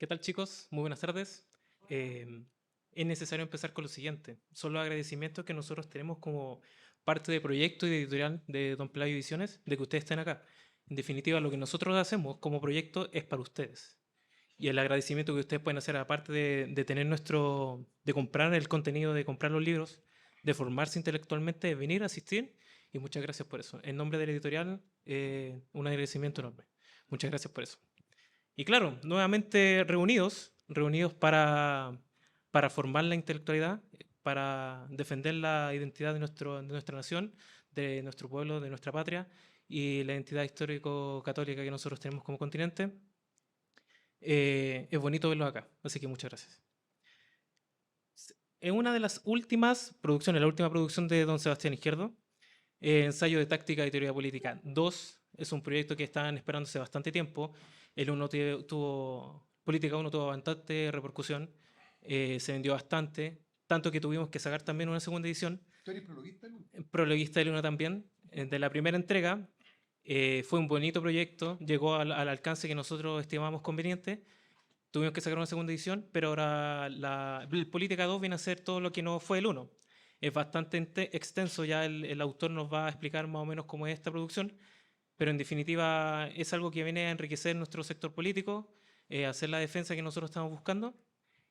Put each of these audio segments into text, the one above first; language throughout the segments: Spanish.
¿Qué tal, chicos? Muy buenas tardes. Eh, es necesario empezar con lo siguiente. Son los agradecimientos que nosotros tenemos como parte de proyecto y de editorial de Don Pelayo Ediciones, de que ustedes estén acá. En definitiva, lo que nosotros hacemos como proyecto es para ustedes. Y el agradecimiento que ustedes pueden hacer, aparte de tener de comprar el contenido, de comprar los libros, de formarse intelectualmente, de venir a asistir. Y muchas gracias por eso. En nombre de la editorial, un agradecimiento enorme. Muchas gracias por eso. Y claro, nuevamente reunidos para formar la intelectualidad, para defender la identidad de nuestra nación, de nuestro pueblo, de nuestra patria y la identidad histórico-católica que nosotros tenemos como continente. Es bonito verlos acá, así que muchas gracias. En una de las últimas producciones, la última producción de don Sebastián Izquierdo, Ensayo de Táctica y Teoría Política 2, es un proyecto que estaban esperándose bastante tiempo. El 1 Política 1 tuvo bastante repercusión, se vendió bastante, tanto que tuvimos que sacar también una segunda edición. ¿Tú eres prologuista, Lu? Prologuista del 1 también, de la primera entrega. Fue un bonito proyecto, llegó al alcance que nosotros estimamos conveniente. Tuvimos que sacar una segunda edición, pero ahora el Política 2 viene a ser todo lo que no fue el 1. Es bastante extenso, ya el autor nos va a explicar más o menos cómo es esta producción, pero en definitiva es algo que viene a enriquecer nuestro sector político, hacer la defensa que nosotros estamos buscando,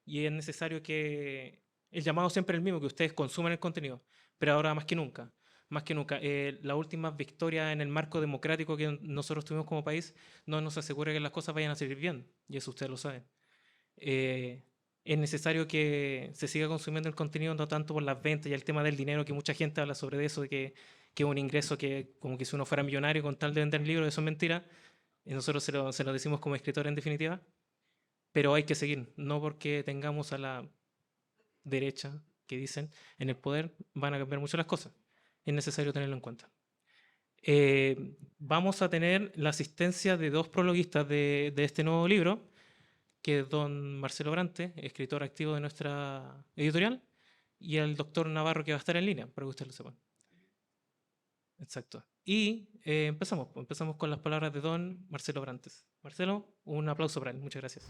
y es necesario que el llamado siempre es el mismo, que ustedes consuman el contenido, pero ahora más que nunca, la última victoria en el marco democrático que nosotros tuvimos como país no nos asegura que las cosas vayan a salir bien, y eso ustedes lo saben. eh, es necesario que se siga consumiendo el contenido, no tanto por las ventas y el tema del dinero, que mucha gente habla sobre eso, de que es un ingreso que como que si uno fuera millonario con tal de vender libros, eso es mentira. Y nosotros se lo decimos como escritor en definitiva, pero hay que seguir, no porque tengamos a la derecha, que dicen, en el poder, van a cambiar mucho las cosas. Es necesario tenerlo en cuenta. Vamos a tener la asistencia de dos prologuistas de este nuevo libro, que es don Marcelo Brante, escritor activo de nuestra editorial, y el doctor Navarro, que va a estar en línea, para que ustedes lo sepan. Exacto. Y empezamos con las palabras de don Marcelo Brantes. Marcelo, un aplauso para él. Muchas gracias.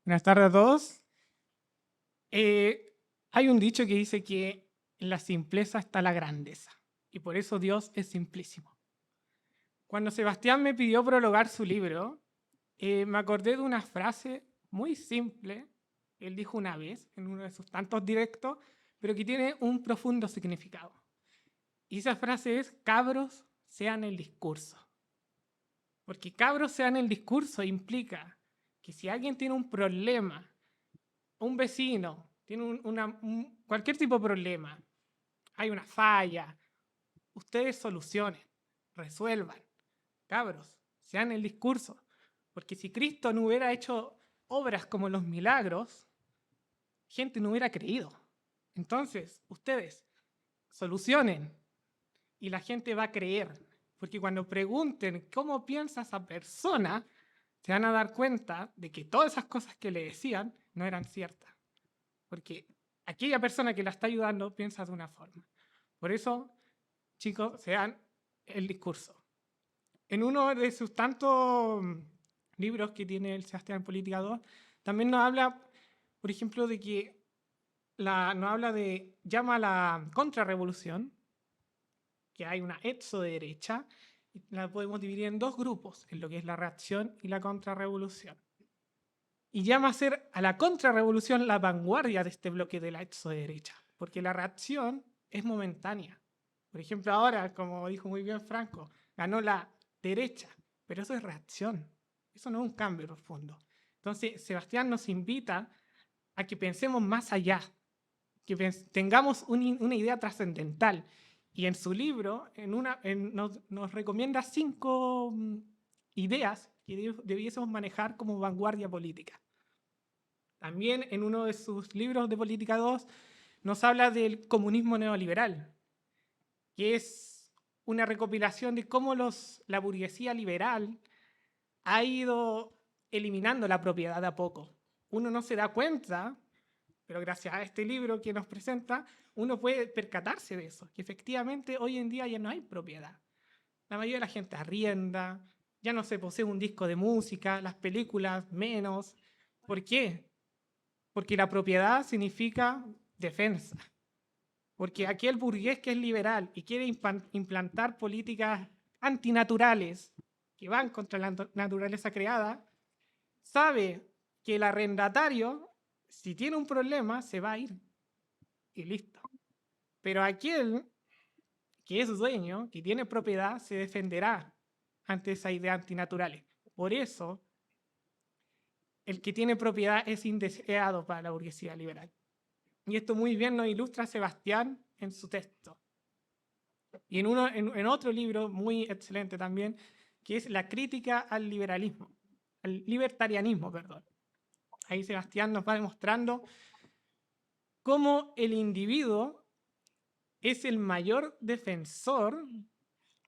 Buenas tardes a todos. Hay un dicho que dice que en la simpleza está la grandeza, y por eso Dios es simplísimo. Cuando Sebastián me pidió prologar su libro, me acordé de una frase muy simple que él dijo una vez en uno de sus tantos directos, pero que tiene un profundo significado. Y esa frase es: cabros sean el discurso. Porque cabros sean el discurso implica que si alguien tiene un problema, un vecino tiene cualquier tipo de problema, hay una falla, ustedes solucionen, resuelvan. Cabros, sean el discurso. Porque si Cristo no hubiera hecho obras como los milagros, gente no hubiera creído. Entonces, ustedes solucionen y la gente va a creer. Porque cuando pregunten cómo piensa esa persona, se van a dar cuenta de que todas esas cosas que le decían no eran ciertas. Porque aquella persona que la está ayudando piensa de una forma. Por eso, chicos, sean el discurso. En uno de sus tantos libros que tiene el Sebastián Política 2, también nos habla, por ejemplo, de que llama a la contrarrevolución, que hay una exoderecha, y la podemos dividir en dos grupos, en lo que es la reacción y la contrarrevolución. Y llama a ser a la contrarrevolución la vanguardia de este bloque de la exoderecha, porque la reacción es momentánea. Por ejemplo, ahora, como dijo muy bien Franco, ganó la derecha, pero eso es reacción, eso no es un cambio profundo. Entonces, Sebastián nos invita a que pensemos más allá, que tengamos una idea trascendental. Y en su libro nos recomienda 5 ideas que debiésemos manejar como vanguardia política. También en uno de sus libros de Política 2 nos habla del comunismo neoliberal, que es una recopilación de cómo la burguesía liberal ha ido eliminando la propiedad de a poco. Uno no se da cuenta, pero gracias a este libro que nos presenta, uno puede percatarse de eso, que efectivamente hoy en día ya no hay propiedad. La mayoría de la gente arrienda, ya no se posee un disco de música, las películas menos. ¿Por qué? Porque la propiedad significa defensa. Porque aquel burgués que es liberal y quiere implantar políticas antinaturales que van contra la naturaleza creada, sabe que el arrendatario, si tiene un problema, se va a ir. Y listo. Pero aquel que es dueño, que tiene propiedad, se defenderá ante esa idea antinaturales. Por eso, el que tiene propiedad es indeseado para la burguesía liberal. Y esto muy bien nos ilustra Sebastián en su texto. Y en otro libro muy excelente también, que es La crítica al liberalismo, al libertarianismo, perdón. Ahí Sebastián nos va demostrando cómo el individuo es el mayor defensor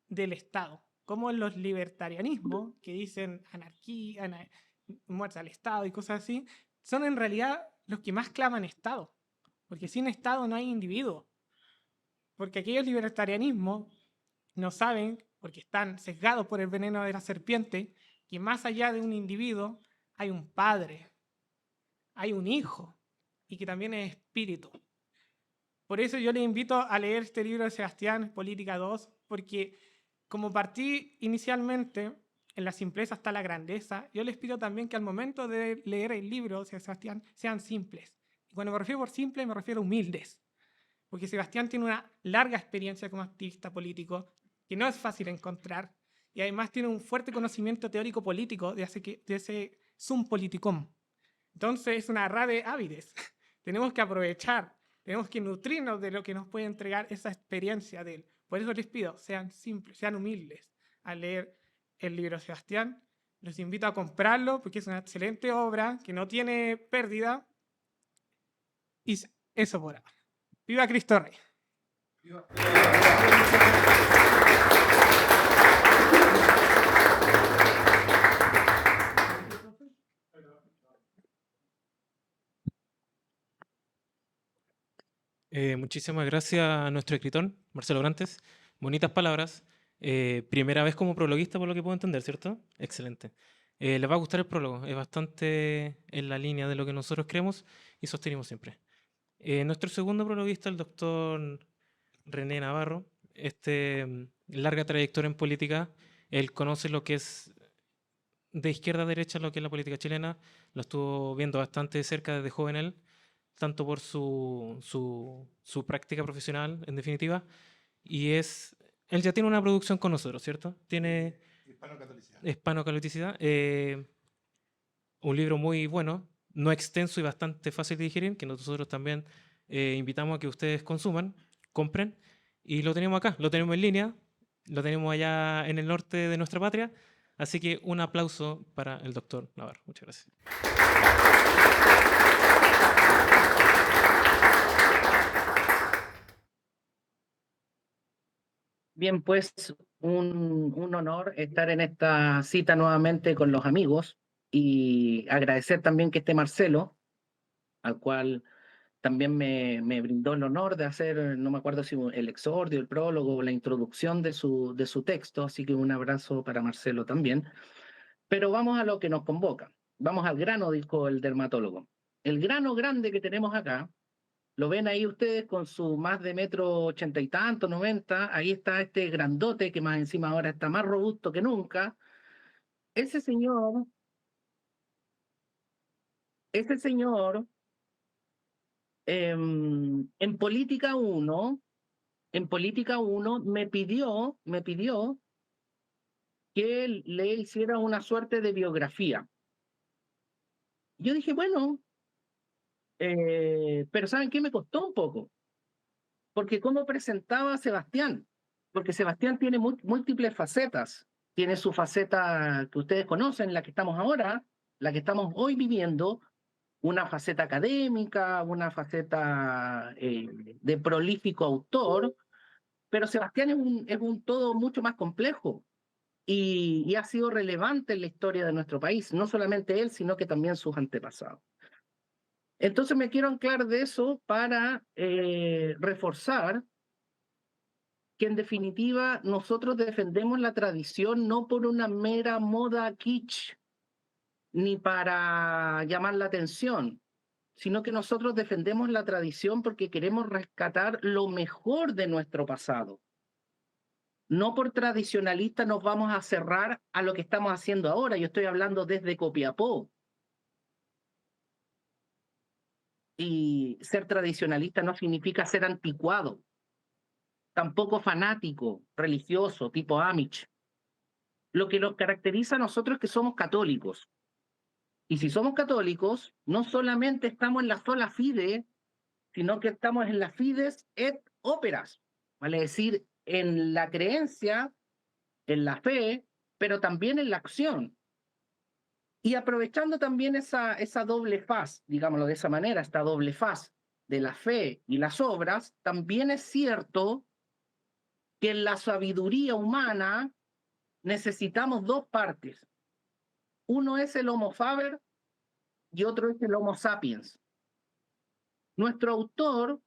del Estado. Como en los libertarianismos, que dicen anarquía, muerte al Estado y cosas así, son en realidad los que más claman Estado. Porque sin Estado no hay individuo. Porque aquellos libertarianismos no saben, porque están sesgados por el veneno de la serpiente, que más allá de un individuo hay un padre, hay un hijo, y que también es espíritu. Por eso yo les invito a leer este libro de Sebastián, Política 2, porque como partí inicialmente, en la simpleza está la grandeza, yo les pido también que al momento de leer el libro de Sebastián sean simples. Y cuando me refiero por simple, me refiero a humildes. Porque Sebastián tiene una larga experiencia como activista político, que no es fácil encontrar, y además tiene un fuerte conocimiento teórico político de ese sum politicum. Entonces es una rave avides. Tenemos que aprovechar, tenemos que nutrirnos de lo que nos puede entregar esa experiencia de él. Por eso les pido, sean simples, sean humildes al leer el libro de Sebastián. Los invito a comprarlo porque es una excelente obra que no tiene pérdida. Y eso por ahora. ¡Viva Cristo Rey! Muchísimas gracias a nuestro escritor, Marcelo Grantes. Bonitas palabras. Primera vez como prologuista, por lo que puedo entender, ¿cierto? Excelente. Les va a gustar el prólogo. Es bastante en la línea de lo que nosotros creemos y sostenemos siempre. Nuestro segundo prologuista, el doctor René Navarro, larga trayectoria en política. Él conoce lo que es de izquierda a derecha, lo que es la política chilena. Lo estuvo viendo bastante de cerca desde joven él, tanto por su práctica profesional, en definitiva, y él ya tiene una producción con nosotros, ¿cierto? Tiene Hispano-Catolicidad, un libro muy bueno, no extenso y bastante fácil de digerir, que nosotros también invitamos a que ustedes consuman, compren, y lo tenemos acá, lo tenemos en línea, lo tenemos allá en el norte de nuestra patria, así que un aplauso para el doctor Navarro. Muchas gracias. Bien, pues un honor estar en esta cita nuevamente con los amigos y agradecer también que esté Marcelo, al cual también me brindó el honor de hacer, no me acuerdo si el exordio, el prólogo, la introducción de su texto, así que un abrazo para Marcelo también. Pero vamos a lo que nos convoca, vamos al grano, dijo el dermatólogo. El grano grande que tenemos acá, lo ven ahí ustedes con su más de 1,80 y tanto, 90, ahí está este grandote que más encima ahora está más robusto que nunca. Ese señor, ese señor, en Política 1, me pidió que le hiciera una suerte de biografía. Yo dije, bueno, pero ¿saben qué? Me costó un poco, porque cómo presentaba a Sebastián, porque Sebastián tiene múltiples facetas. Tiene su faceta que ustedes conocen, la que estamos ahora, la que estamos hoy viviendo, una faceta académica, una faceta de prolífico autor, pero Sebastián es un todo mucho más complejo y ha sido relevante en la historia de nuestro país, no solamente él, sino que también sus antepasados. Entonces me quiero anclar de eso para reforzar que en definitiva nosotros defendemos la tradición no por una mera moda kitsch, ni para llamar la atención, sino que nosotros defendemos la tradición porque queremos rescatar lo mejor de nuestro pasado. No por tradicionalista nos vamos a cerrar a lo que estamos haciendo ahora. Yo estoy hablando desde Copiapó. Y ser tradicionalista no significa ser anticuado, tampoco fanático, religioso, tipo Amish. Lo que nos caracteriza a nosotros es que somos católicos. Y si somos católicos, no solamente estamos en la sola fide, sino que estamos en la fides et operas, vale decir, en la creencia, en la fe, pero también en la acción. Y aprovechando también esa doble faz, digámoslo de esa manera, esta doble faz de la fe y las obras, también es cierto que en la sabiduría humana necesitamos dos partes. Uno es el Homo faber y otro es el Homo sapiens. Nuestro autor,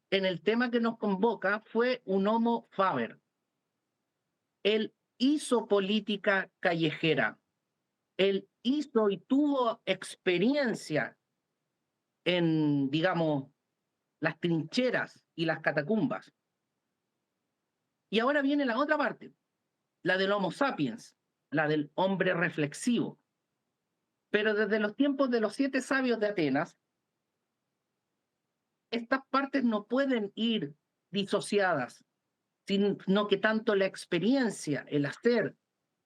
en el tema que nos convoca, fue un Homo faber. Él hizo política callejera. Él hizo y tuvo experiencia en, digamos, las trincheras y las catacumbas. Y ahora viene la otra parte, la del Homo sapiens, la del hombre reflexivo. Pero desde los tiempos de los 7 sabios de Atenas, estas partes no pueden ir disociadas, sino que tanto la experiencia, el hacer,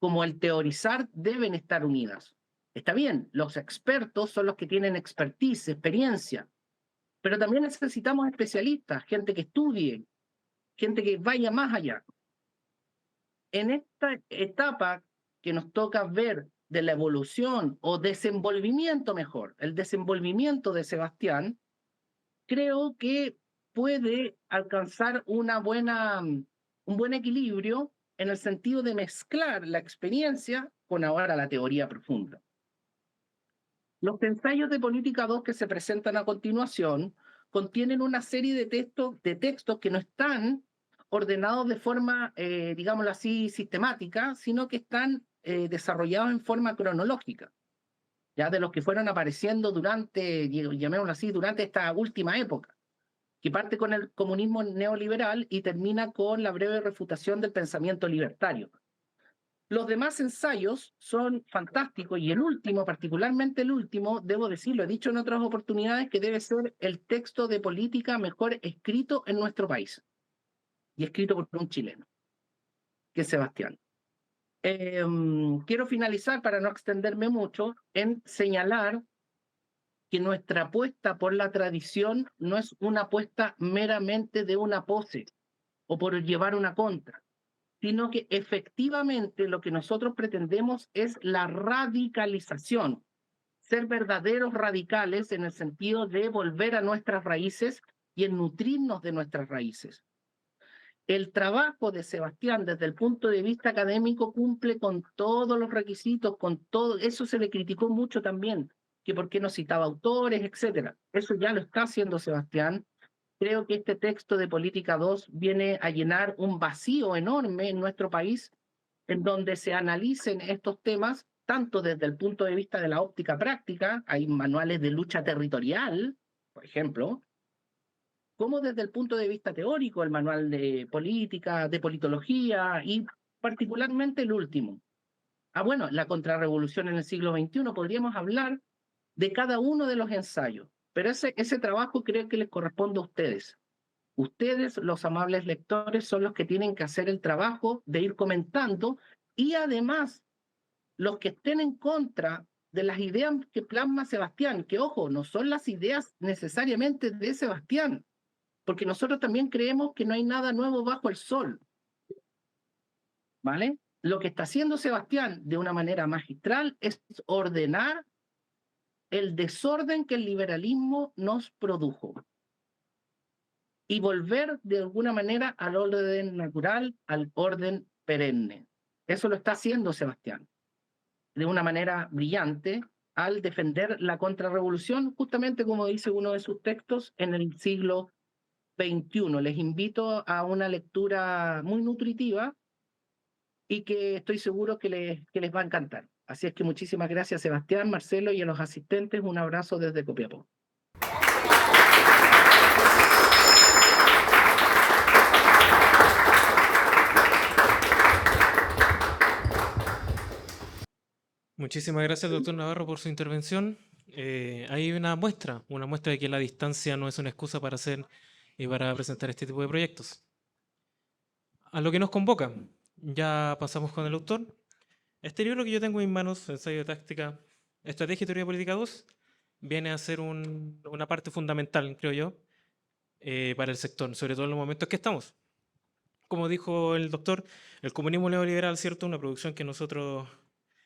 como el teorizar deben estar unidas. Está bien, los expertos son los que tienen expertise, experiencia, pero también necesitamos especialistas, gente que estudie, gente que vaya más allá. En esta etapa que nos toca ver de la evolución o desenvolvimiento mejor, el desenvolvimiento de Sebastián, creo que puede alcanzar un buen equilibrio en el sentido de mezclar la experiencia con ahora la teoría profunda. Los ensayos de Política 2 que se presentan a continuación contienen una serie de textos que no están ordenados de forma, digámoslo así, sistemática, sino que están desarrollados en forma cronológica, ya de los que fueron apareciendo durante, llamémoslo así, durante esta última época, que parte con el comunismo neoliberal y termina con la breve refutación del pensamiento libertario. Los demás ensayos son fantásticos y el último, particularmente el último, debo decirlo, he dicho en otras oportunidades que debe ser el texto de política mejor escrito en nuestro país y escrito por un chileno, que es Sebastián. Quiero finalizar, para no extenderme mucho, en señalar que nuestra apuesta por la tradición no es una apuesta meramente de una pose o por llevar una contra, sino que efectivamente lo que nosotros pretendemos es la radicalización, ser verdaderos radicales en el sentido de volver a nuestras raíces y en nutrirnos de nuestras raíces. El trabajo de Sebastián desde el punto de vista académico cumple con todos los requisitos, con todo, eso se le criticó mucho también, que por qué no citaba autores, etcétera. Eso ya lo está haciendo Sebastián. Creo que este texto de Política 2 viene a llenar un vacío enorme en nuestro país, en donde se analicen estos temas, tanto desde el punto de vista de la óptica práctica, hay manuales de lucha territorial, por ejemplo, como desde el punto de vista teórico, el manual de política, de politología y particularmente el último. Bueno, la contrarrevolución en el siglo XXI, podríamos hablar de cada uno de los ensayos, pero ese trabajo creo que les corresponde a ustedes. Ustedes, los amables lectores, son los que tienen que hacer el trabajo de ir comentando y además los que estén en contra de las ideas que plasma Sebastián, que ojo, no son las ideas necesariamente de Sebastián, porque nosotros también creemos que no hay nada nuevo bajo el sol, ¿vale? Lo que está haciendo Sebastián de una manera magistral es ordenar el desorden que el liberalismo nos produjo y volver de alguna manera al orden natural, al orden perenne. Eso lo está haciendo Sebastián de una manera brillante, al defender la contrarrevolución, justamente como dice uno de sus textos, en el siglo XXI. Les invito a una lectura muy nutritiva y que estoy seguro que les va a encantar. Así es que muchísimas gracias, Sebastián, Marcelo y a los asistentes. Un abrazo desde Copiapó. Muchísimas gracias, doctor Navarro, por su intervención. Hay una muestra de que la distancia no es una excusa para hacer y para presentar este tipo de proyectos. A lo que nos convoca, ya pasamos con el autor. Este libro que yo tengo en mis manos, Ensayo de Táctica, Estrategia y Teoría Política 2, viene a ser una parte fundamental, creo yo, para el sector, sobre todo en los momentos que estamos. Como dijo el doctor, el comunismo neoliberal, ¿cierto? Una producción que nosotros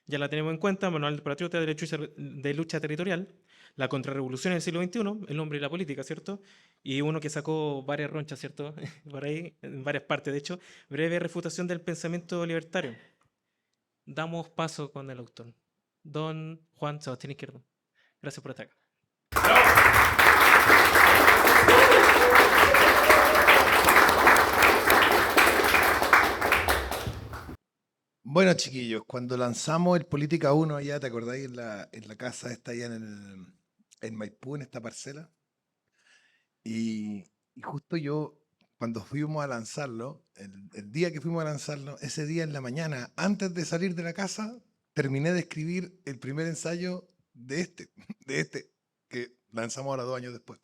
ya la tenemos en cuenta, Manual del Patriota de Lucha Territorial, la contrarrevolución en el siglo XXI, el hombre y la política, ¿cierto? Y uno que sacó varias ronchas, ¿cierto? Por ahí, en varias partes, de hecho, breve refutación del pensamiento libertario. Damos paso con el autor, don Juan Sebastián Izquierdo. Gracias por estar acá. Bueno, chiquillos, cuando lanzamos el Política 1 allá, ¿te acordáis? En la casa esta allá en Maipú, en esta parcela. Y justo yo, cuando fuimos a lanzarlo, el día que fuimos a lanzarlo, ese día en la mañana, antes de salir de la casa, terminé de escribir el primer ensayo de este, que lanzamos ahora 2 años después.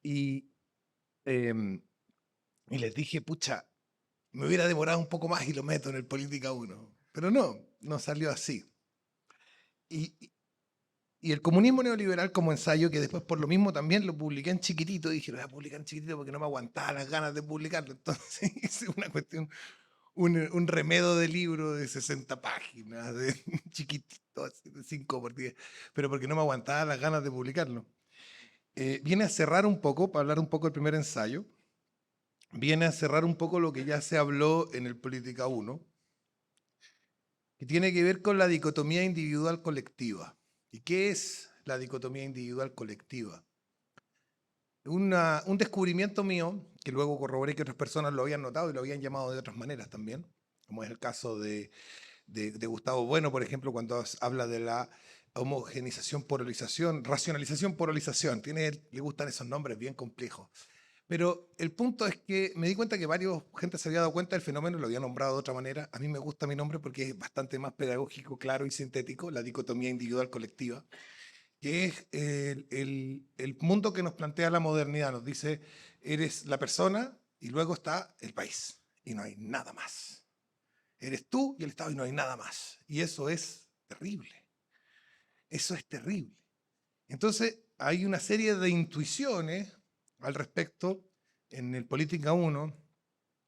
Y les dije, pucha, me hubiera demorado un poco más y lo meto en el Política 1. Pero no salió así. Y el comunismo neoliberal como ensayo, que después por lo mismo también lo publiqué en chiquitito, dije, lo voy a publicar en chiquitito porque no me aguantaba las ganas de publicarlo. Entonces hice una cuestión, un remedo de libro de 60 páginas, de chiquitito, así, de 5 por 10, pero porque no me aguantaba las ganas de publicarlo. Viene a cerrar un poco, para hablar un poco del primer ensayo, viene a cerrar un poco lo que ya se habló en el Política 1, que tiene que ver con la dicotomía individual-colectiva. ¿Y qué es la dicotomía individual-colectiva? Un descubrimiento mío, que luego corroboré que otras personas lo habían notado y lo habían llamado de otras maneras también, como es el caso de Gustavo Bueno, por ejemplo, cuando habla de la homogenización, polarización, racionalización, polarización. Le gustan esos nombres bien complejos. Pero el punto es que me di cuenta que gente se había dado cuenta del fenómeno, lo había nombrado de otra manera. A mí me gusta mi nombre porque es bastante más pedagógico, claro y sintético, la dicotomía individual-colectiva, que es el mundo que nos plantea la modernidad. Nos dice, eres la persona y luego está el país y no hay nada más. Eres tú y el Estado y no hay nada más. Y eso es terrible. Eso es terrible. Entonces hay una serie de intuiciones al respecto en el Política 1,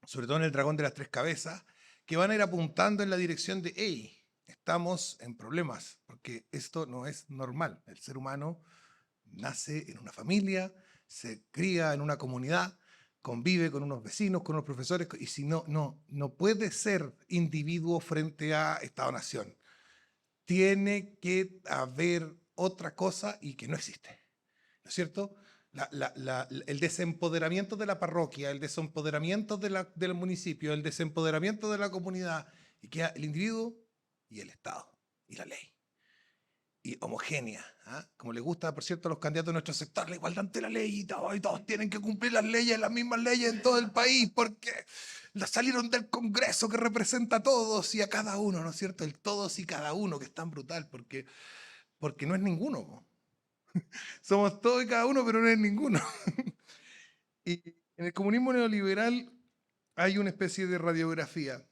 sobre todo en el Dragón de las 3 Cabezas, que van a ir apuntando en la dirección de, hey, estamos en problemas, porque esto no es normal. El ser humano nace en una familia, se cría en una comunidad, convive con unos vecinos, con unos profesores, y si no puede ser individuo frente a Estado-Nación. Tiene que haber otra cosa y que no existe, ¿no es cierto? El desempoderamiento de la parroquia, el desempoderamiento del municipio, el desempoderamiento de la comunidad, y queda el individuo y el Estado y la ley. Y homogénea, ¿ah? Como le gusta, por cierto, a los candidatos de nuestro sector, la igualdad ante la ley, y todos tienen que cumplir las leyes, las mismas leyes en todo el país, porque salieron del Congreso que representa a todos y a cada uno, ¿no es cierto? El todos y cada uno, que es tan brutal, porque no es ninguno, ¿no? Somos todos y cada uno, pero no es ninguno. Y en el comunismo neoliberal hay una especie de radiografía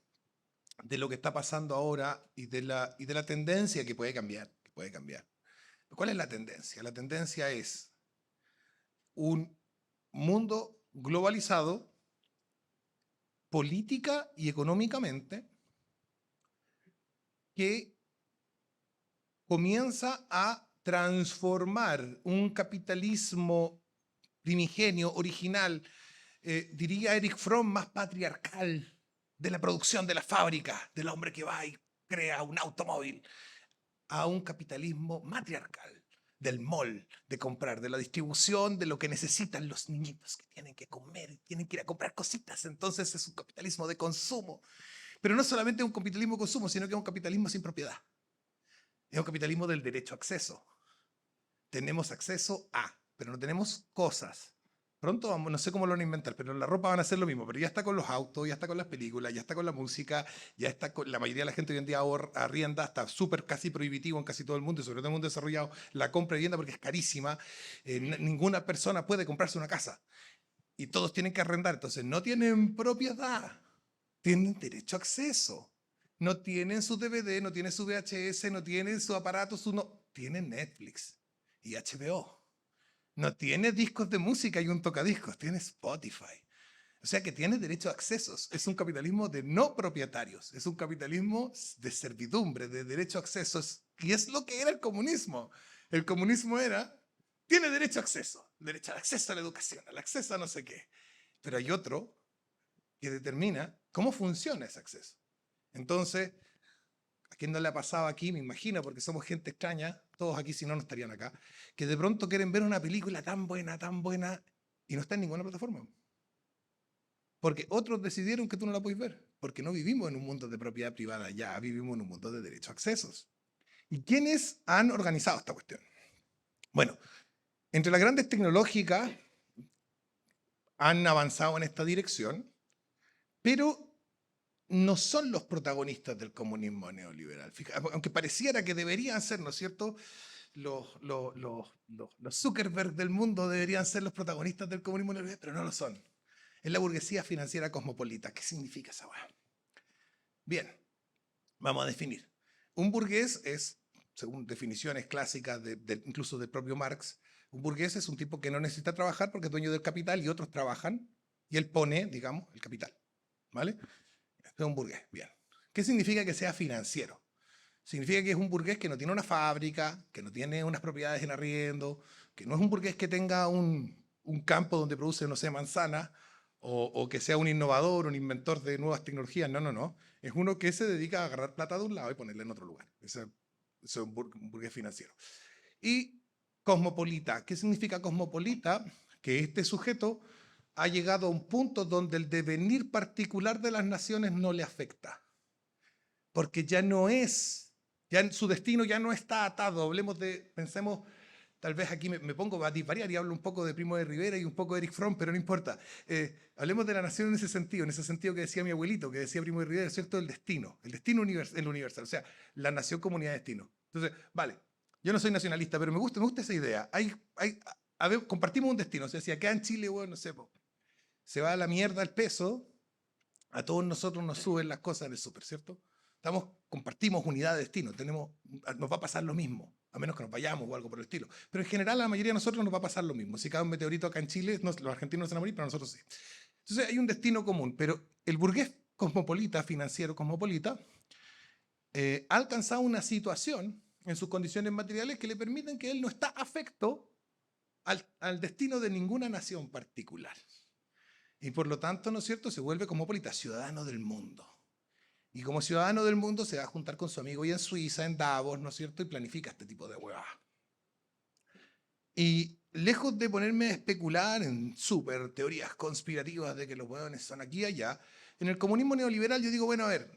de lo que está pasando ahora y de la tendencia que puede cambiar. ¿Cuál es la tendencia? La tendencia es un mundo globalizado política y económicamente que comienza a transformar un capitalismo primigenio, original, diría Erich Fromm, más patriarcal, de la producción de la fábrica, del hombre que va y crea un automóvil, a un capitalismo matriarcal, del mall, de comprar, de la distribución, de lo que necesitan los niñitos que tienen que comer, tienen que ir a comprar cositas. Entonces es un capitalismo de consumo. Pero no solamente un capitalismo de consumo, sino que es un capitalismo sin propiedad. Es un capitalismo del derecho a acceso. Tenemos acceso a, pero no tenemos cosas. Pronto vamos, no sé cómo lo van a inventar, pero en la ropa van a hacer lo mismo. Pero ya está con los autos, ya está con las películas, ya está con la música, ya está con la mayoría de la gente hoy en día arrienda, está súper casi prohibitivo en casi todo el mundo, y sobre todo en el mundo desarrollado, la compra de vivienda porque es carísima. Ninguna persona puede comprarse una casa y todos tienen que arrendar. Entonces no tienen propiedad, tienen derecho a acceso. No tienen su DVD, no tienen su VHS, no tienen su aparato, tienen Netflix y HBO. No tiene discos de música y un tocadiscos, tiene Spotify. O sea que tiene derecho a accesos. Es un capitalismo de no propietarios, es un capitalismo de servidumbre, de derecho a accesos. Y es lo que era el comunismo. El comunismo era, tiene derecho a acceso, derecho al acceso a la educación, al acceso a no sé qué. Pero hay otro que determina cómo funciona ese acceso. Entonces, ¿a quién no le ha pasado aquí? Me imagino, porque somos gente extraña, todos aquí si no, no estarían acá, que de pronto quieren ver una película tan buena, y no está en ninguna plataforma. Porque otros decidieron que tú no la puedes ver, porque no vivimos en un mundo de propiedad privada, ya vivimos en un mundo de derecho a accesos. ¿Y quiénes han organizado esta cuestión? Bueno, entre las grandes tecnológicas han avanzado en esta dirección, pero no son los protagonistas del comunismo neoliberal. Aunque pareciera que deberían ser, ¿no es cierto? Los Zuckerberg del mundo deberían ser los protagonistas del comunismo neoliberal, pero no lo son. Es la burguesía financiera cosmopolita. ¿Qué significa esa hueá? Bien, vamos a definir. Un burgués es, según definiciones clásicas incluso del propio Marx, un burgués es un tipo que no necesita trabajar porque es dueño del capital y otros trabajan y él pone, digamos, el capital. ¿Vale? Es un burgués, bien. ¿Qué significa que sea financiero? Significa que es un burgués que no tiene una fábrica, que no tiene unas propiedades en arriendo, que no es un burgués que tenga un campo donde produce, no sé, manzanas, o que sea un innovador, un inventor de nuevas tecnologías. No, no, no. Es uno que se dedica a agarrar plata de un lado y ponerla en otro lugar. Ese es un burgués financiero. Y cosmopolita. ¿Qué significa cosmopolita? Que este sujeto ha llegado a un punto donde el devenir particular de las naciones no le afecta. Porque ya no es, su destino ya no está atado. Pensemos, tal vez aquí me pongo a disvariar y hablo un poco de Primo de Rivera y un poco de Eric Fromm, pero no importa. Hablemos de la nación en ese sentido que decía mi abuelito, que decía Primo de Rivera, ¿cierto? El destino universal, o sea, la nación comunidad de destino. Entonces, vale, yo no soy nacionalista, pero me gusta esa idea. Compartimos un destino, o sea, si acá en Chile, bueno, no sé, se va a la mierda el peso, a todos nosotros nos suben las cosas en el súper, ¿cierto? Compartimos unidad de destino, nos va a pasar lo mismo, a menos que nos vayamos o algo por el estilo. Pero en general a la mayoría de nosotros nos va a pasar lo mismo. Si cae un meteorito acá en Chile, los argentinos no se van a morir, pero nosotros sí. Entonces hay un destino común, pero el burgués cosmopolita, financiero cosmopolita, ha alcanzado una situación en sus condiciones materiales que le permiten que él no está afecto al destino de ninguna nación particular. Y por lo tanto, ¿no es cierto?, se vuelve cosmopolita, ciudadano del mundo. Y como ciudadano del mundo se va a juntar con su amigo y en Suiza, en Davos, ¿no es cierto?, y planifica este tipo de huevadas. Y lejos de ponerme a especular en súper teorías conspirativas de que los hueones son aquí y allá, en el comunismo neoliberal yo digo, bueno, a ver,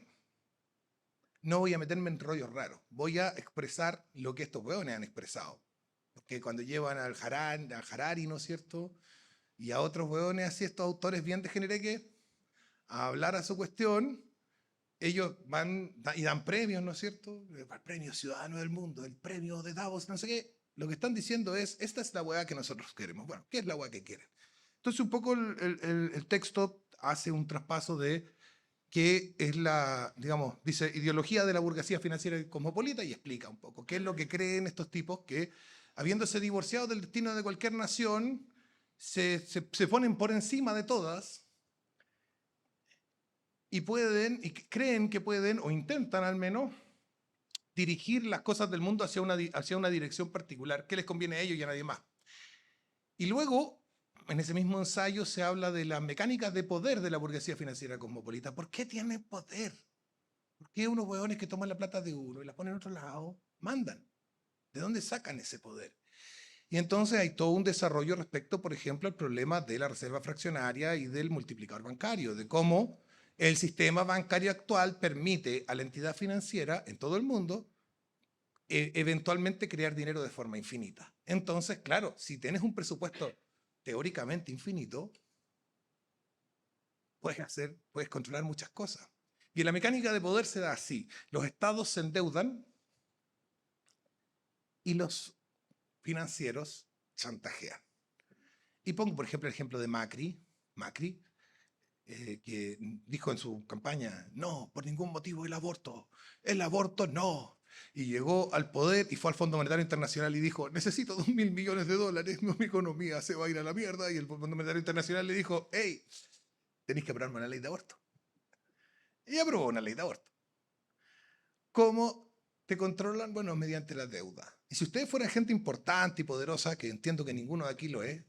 no voy a meterme en rollos raros, voy a expresar lo que estos hueones han expresado. Porque cuando llevan al Harari, ¿no es cierto?, y a otros hueones así, estos autores bien degenereques, a hablar a su cuestión, ellos van y dan premios, ¿no es cierto? El premio Ciudadano del Mundo, el premio de Davos, no sé qué. Lo que están diciendo es, esta es la hueá que nosotros queremos. Bueno, ¿qué es la hueá que quieren? Entonces un poco el texto hace un traspaso de qué es digamos, dice ideología de la burguesía financiera y cosmopolita y explica un poco qué es lo que creen estos tipos que, habiéndose divorciado del destino de cualquier nación, se ponen por encima de todas y creen que pueden, o intentan al menos, dirigir las cosas del mundo hacia una dirección particular que les conviene a ellos y a nadie más. Y luego, en ese mismo ensayo se habla de las mecánicas de poder de la burguesía financiera cosmopolita. ¿Por qué tiene poder? ¿Por qué unos hueones que toman la plata de uno y la ponen en otro lado mandan? ¿De dónde sacan ese poder? Y entonces hay todo un desarrollo respecto, por ejemplo, al problema de la reserva fraccionaria y del multiplicador bancario, de cómo el sistema bancario actual permite a la entidad financiera en todo el mundo eventualmente crear dinero de forma infinita. Entonces, claro, si tienes un presupuesto teóricamente infinito, puedes controlar muchas cosas. Y la mecánica de poder se da así. Los estados se endeudan y los financieros chantajean. Y pongo, por ejemplo, el ejemplo de Macri. Macri, que dijo en su campaña, no, por ningún motivo el aborto no. Y llegó al poder y fue al Fondo Monetario Internacional y dijo, necesito $2.000 millones, no, mi economía se va a ir a la mierda. Y el Fondo Monetario Internacional le dijo, hey, tenéis que aprobarme una ley de aborto. Y aprobó una ley de aborto. ¿Cómo te controlan? Bueno, mediante la deuda. Y si ustedes fueran gente importante y poderosa, que entiendo que ninguno de aquí lo es,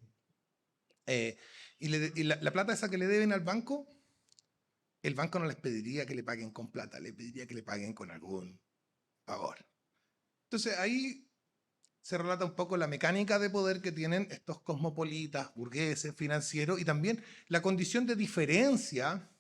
y la plata esa que le deben al banco, el banco no les pediría que le paguen con plata, le pediría que le paguen con algún favor. Entonces ahí se relata un poco la mecánica de poder que tienen estos cosmopolitas, burgueses, financieros, y también la condición de diferencia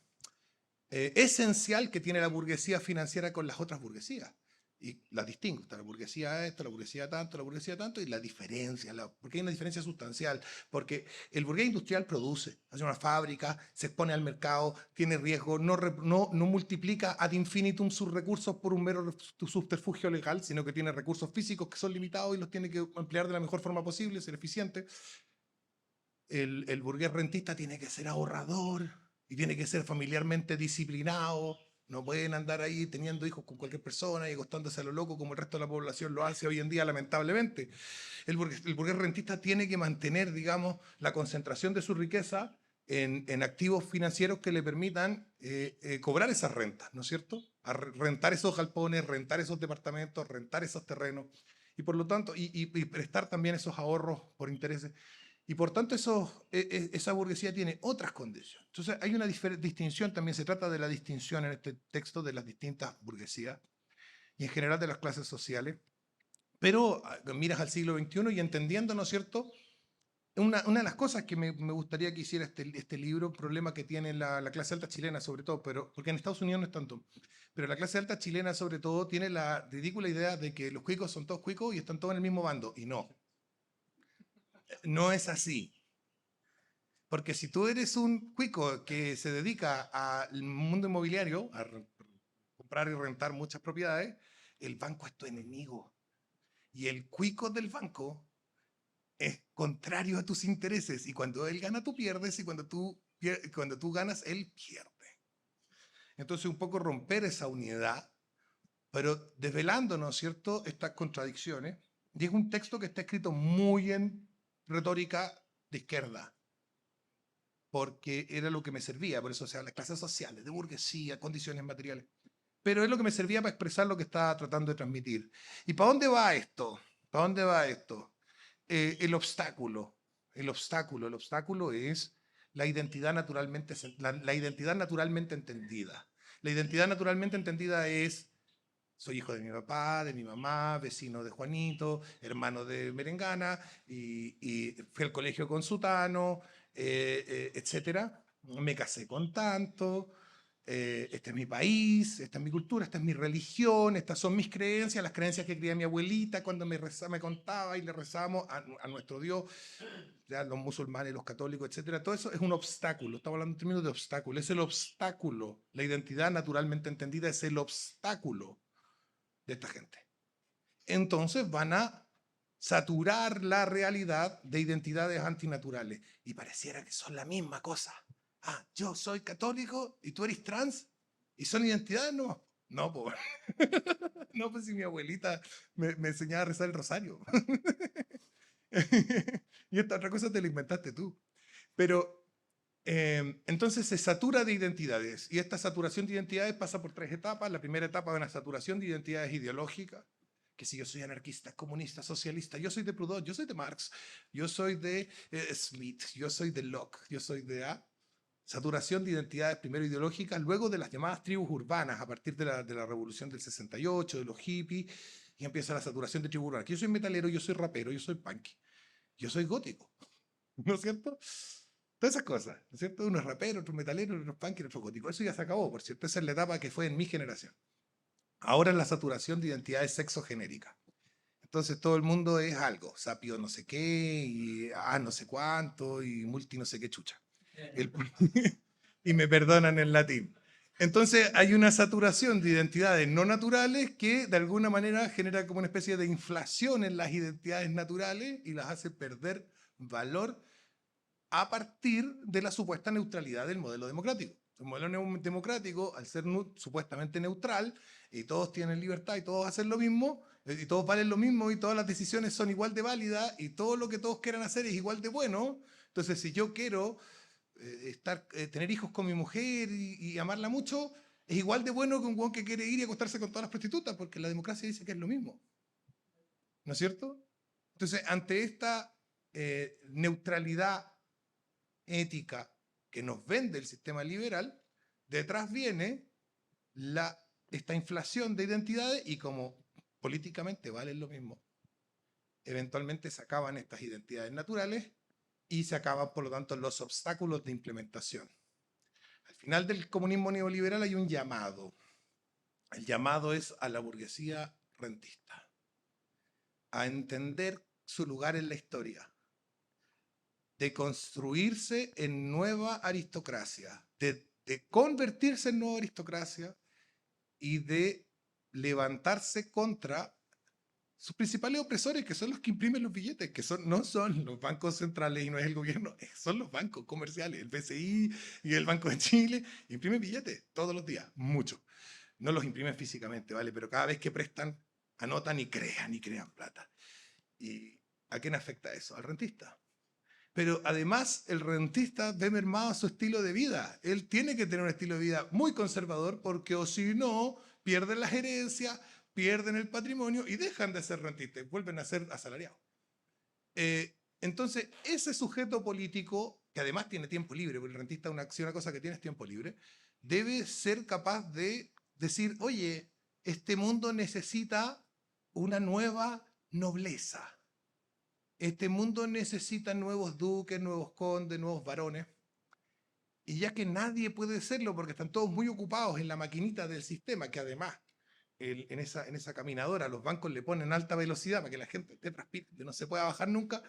esencial que tiene la burguesía financiera con las otras burguesías. Y las distingo, está la burguesía esto, la burguesía tanto, y la diferencia, porque hay una diferencia sustancial, porque el burgués industrial produce, hace una fábrica, se expone al mercado, tiene riesgo, no multiplica ad infinitum sus recursos por un mero subterfugio legal, sino que tiene recursos físicos que son limitados y los tiene que emplear de la mejor forma posible, ser eficiente. El burgués rentista tiene que ser ahorrador y tiene que ser familiarmente disciplinado. No pueden andar ahí teniendo hijos con cualquier persona y acostándose a lo loco como el resto de la población lo hace hoy en día, lamentablemente. El burgués rentista tiene que mantener, digamos, la concentración de su riqueza en activos financieros que le permitan cobrar esas rentas, ¿no es cierto? Rentar esos galpones, rentar esos departamentos, rentar esos terrenos y por lo tanto, y prestar también esos ahorros por intereses. Y por tanto esa burguesía tiene otras condiciones. Entonces hay una distinción, también se trata de la distinción en este texto de las distintas burguesías y en general de las clases sociales. Pero miras al siglo XXI y entendiendo, ¿no es cierto? Una de las cosas que me gustaría que hiciera este libro, un problema que tiene la clase alta chilena sobre todo, porque en Estados Unidos no es tanto, pero la clase alta chilena sobre todo tiene la ridícula idea de que los cuicos son todos cuicos y están todos en el mismo bando, y no es así. Porque si tú eres un cuico que se dedica al mundo inmobiliario, a comprar y rentar muchas propiedades, el banco es tu enemigo. Y el cuico del banco es contrario a tus intereses. Y cuando él gana, tú pierdes. Y cuando tú ganas, él pierde. Entonces, un poco romper esa unidad, pero desvelando, ¿no es cierto?, estas contradicciones. Y es un texto que está escrito muy en retórica de izquierda, porque era lo que me servía, por eso, o sea, las clases sociales, de burguesía, condiciones materiales. Pero es lo que me servía para expresar lo que estaba tratando de transmitir. ¿Y para dónde va esto? ¿Para dónde va esto? El obstáculo. El obstáculo es la identidad naturalmente, la identidad naturalmente entendida. La identidad naturalmente entendida es: soy hijo de mi papá, de mi mamá, vecino de Juanito, hermano de Merengana, y fui al colegio con Sutano, etcétera. Me casé con tanto, este es mi país, esta es mi cultura, esta es mi religión, estas son mis creencias, las creencias que creía mi abuelita cuando me contaba y le rezamos a nuestro Dios, ya los musulmanes, los católicos, etcétera. Todo eso es un obstáculo, estamos hablando en términos de obstáculo, es el obstáculo. La identidad naturalmente entendida es el obstáculo de esta gente. Entonces van a saturar la realidad de identidades antinaturales y pareciera que son la misma cosa. Ah, yo soy católico y tú eres trans y son identidades, no, pues. No, pues si mi abuelita me enseñaba a rezar el rosario. Y esta otra cosa te la inventaste tú. Pero entonces se satura de identidades y esta saturación de identidades pasa por 3 etapas. La primera etapa es una saturación de identidades ideológicas, que si yo soy anarquista, comunista, socialista, yo soy de Proudhon, yo soy de Marx, yo soy de Smith, yo soy de Locke, yo soy de A. saturación de identidades primero ideológicas, luego de las llamadas tribus urbanas, a partir de la revolución del 68, de los hippies, y empieza la saturación de tribus urbanas. Yo soy metalero, yo soy rapero, yo soy punky, yo soy gótico, ¿no es cierto? Todas esas cosas, ¿no es cierto? Uno es rapero, otro es metalero, otro es punky, otro es gótico. Eso ya se acabó, por cierto. Esa es la etapa que fue en mi generación. Ahora es la saturación de identidades sexogenéricas. Entonces todo el mundo es algo, sapio no sé qué, y no sé cuánto, y multi no sé qué chucha. Y me perdonan el latín. Entonces hay una saturación de identidades no naturales que de alguna manera genera como una especie de inflación en las identidades naturales y las hace perder valor a partir de la supuesta neutralidad del modelo democrático. El modelo democrático, al ser supuestamente neutral, y todos tienen libertad y todos hacen lo mismo, y todos valen lo mismo, y todas las decisiones son igual de válidas, y todo lo que todos quieran hacer es igual de bueno. Entonces, si yo quiero tener hijos con mi mujer y amarla mucho, es igual de bueno que un huevón que quiere ir y acostarse con todas las prostitutas, porque la democracia dice que es lo mismo. ¿No es cierto? Entonces, ante esta neutralidad ética que nos vende el sistema liberal, detrás viene esta inflación de identidades y como políticamente valen lo mismo, eventualmente se acaban estas identidades naturales y se acaban, por lo tanto, los obstáculos de implementación. Al final del comunismo neoliberal hay un llamado. El llamado es a la burguesía rentista, a entender su lugar en la historia, de construirse en nueva aristocracia, de convertirse en nueva aristocracia y de levantarse contra sus principales opresores, que son los que imprimen los billetes, que no son los bancos centrales y no es el gobierno, son los bancos comerciales, el BCI y el Banco de Chile, imprimen billetes todos los días, muchos. No los imprimen físicamente, ¿vale? Pero cada vez que prestan, anotan y crean plata. ¿Y a quién afecta eso? Al rentista. Pero además el rentista ve mermado su estilo de vida. Él tiene que tener un estilo de vida muy conservador porque o si no, pierden las herencias, pierden el patrimonio y dejan de ser rentistas, vuelven a ser asalariados. Entonces, ese sujeto político, que además tiene tiempo libre, porque el rentista una cosa que tiene es tiempo libre, debe ser capaz de decir, oye, este mundo necesita una nueva nobleza. Este mundo necesita nuevos duques, nuevos condes, nuevos varones. Y ya que nadie puede serlo porque están todos muy ocupados en la maquinita del sistema, que además en esa caminadora los bancos le ponen alta velocidad para que la gente esté transpirando, que no se pueda bajar nunca.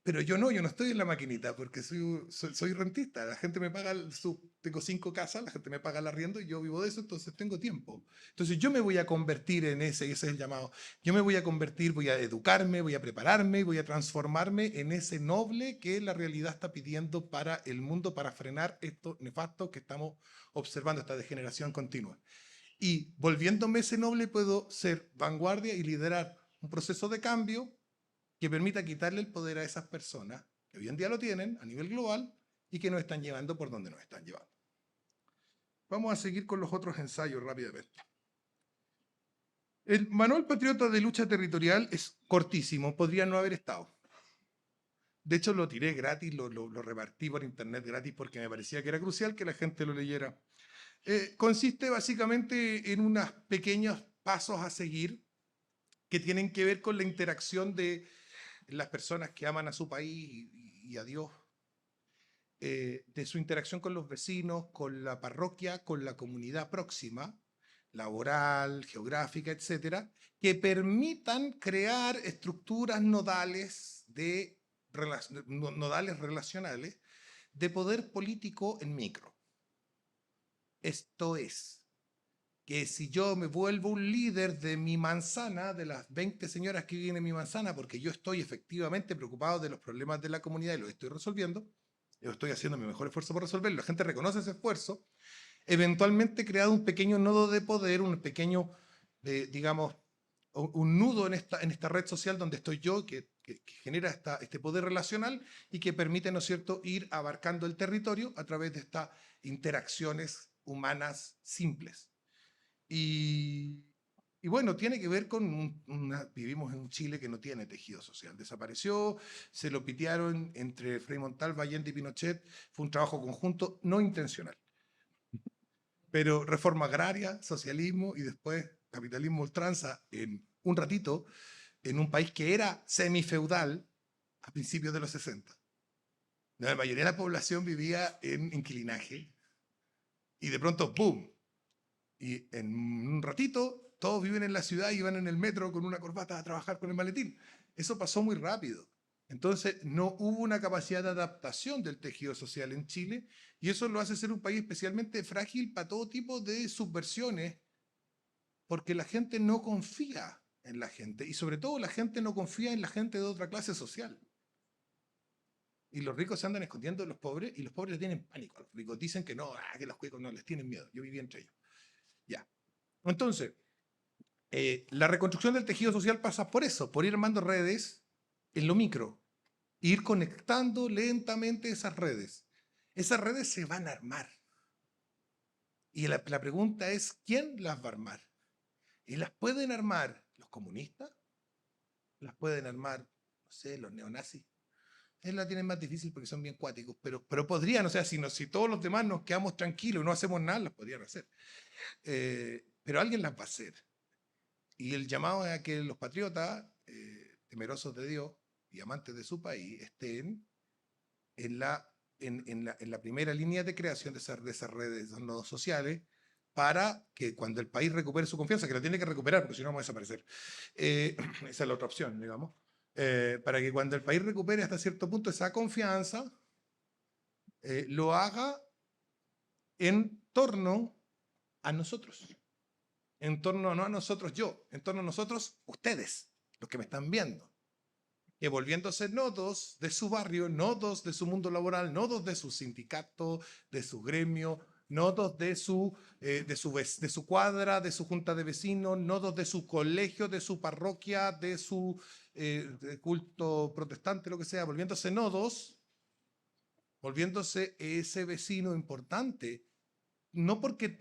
Pero yo no estoy en la maquinita porque soy rentista. La gente me paga, tengo 5 casas, la gente me paga el arriendo y yo vivo de eso, entonces tengo tiempo. Entonces yo me voy a convertir en ese es el llamado. Yo me voy a convertir, voy a educarme, voy a prepararme, voy a transformarme en ese noble que la realidad está pidiendo para el mundo, para frenar esto nefasto que estamos observando, esta degeneración continua. Y volviéndome ese noble puedo ser vanguardia y liderar un proceso de cambio que permita quitarle el poder a esas personas que hoy en día lo tienen a nivel global y que nos están llevando por donde nos están llevando. Vamos a seguir con los otros ensayos rápidamente. El Manual Patriota de Lucha Territorial es cortísimo, podría no haber estado. De hecho, lo tiré gratis, lo repartí por internet gratis porque me parecía que era crucial que la gente lo leyera. Consiste básicamente en unos pequeños pasos a seguir que tienen que ver con la interacción de las personas que aman a su país y a Dios, de su interacción con los vecinos, con la parroquia, con la comunidad próxima, laboral, geográfica, etcétera, que permitan crear estructuras nodales relacionales de poder político en micro. Esto es, que si yo me vuelvo un líder de mi manzana, de las 20 señoras que viven en mi manzana, porque yo estoy efectivamente preocupado de los problemas de la comunidad y los estoy resolviendo, yo estoy haciendo mi mejor esfuerzo por resolverlo, la gente reconoce ese esfuerzo, eventualmente he creado un pequeño nodo de poder, un pequeño, digamos, un nudo en esta red social donde estoy yo, que genera este poder relacional y que permite, ¿no es cierto?, ir abarcando el territorio a través de estas interacciones humanas simples. Y Y bueno, tiene que ver con vivimos en un Chile que no tiene tejido social. Desapareció, se lo pitearon entre Frei Montalva, Allende y Pinochet. Fue un trabajo conjunto no intencional. Pero reforma agraria, socialismo y después capitalismo ultranza en un ratito, en un país que era semifeudal a principios de los 60. La mayoría de la población vivía en inquilinaje y de pronto, ¡boom! Y en un ratito todos viven en la ciudad y van en el metro con una corbata a trabajar con el maletín. Eso pasó muy rápido. Entonces no hubo una capacidad de adaptación del tejido social en Chile y eso lo hace ser un país especialmente frágil para todo tipo de subversiones porque la gente no confía en la gente y sobre todo la gente no confía en la gente de otra clase social. Y los ricos se andan escondiendo de los pobres y los pobres le tienen pánico. Los ricos dicen que no, que los cuicos no, les tienen miedo. Yo viví entre ellos. Ya. Entonces, la reconstrucción del tejido social pasa por eso, por ir armando redes en lo micro, ir conectando lentamente esas redes. Esas redes se van a armar. Y la pregunta es, ¿quién las va a armar? Y las pueden armar los comunistas, las pueden armar, no sé, los neonazis. Ellos la tienen más difícil porque son bien cuáticos, pero podrían, o sea, si todos los demás nos quedamos tranquilos y no hacemos nada, las podrían hacer. Pero alguien las va a hacer. Y el llamado es a que los patriotas, temerosos de Dios y amantes de su país, estén en la primera línea de creación de esas redes, de nodos sociales, para que cuando el país recupere su confianza, que la tiene que recuperar, porque si no vamos a desaparecer, esa es la otra opción, digamos, para que cuando el país recupere hasta cierto punto esa confianza, lo haga en torno a nosotros. En torno no a nosotros yo, en torno a nosotros ustedes, los que me están viendo. Que volviéndose nodos de su barrio, nodos de su mundo laboral, nodos de su sindicato, de su gremio, nodos de su cuadra, de su junta de vecinos, nodos de su colegio, de su parroquia, de su de culto protestante, lo que sea, volviéndose nodos, volviéndose ese vecino importante. No porque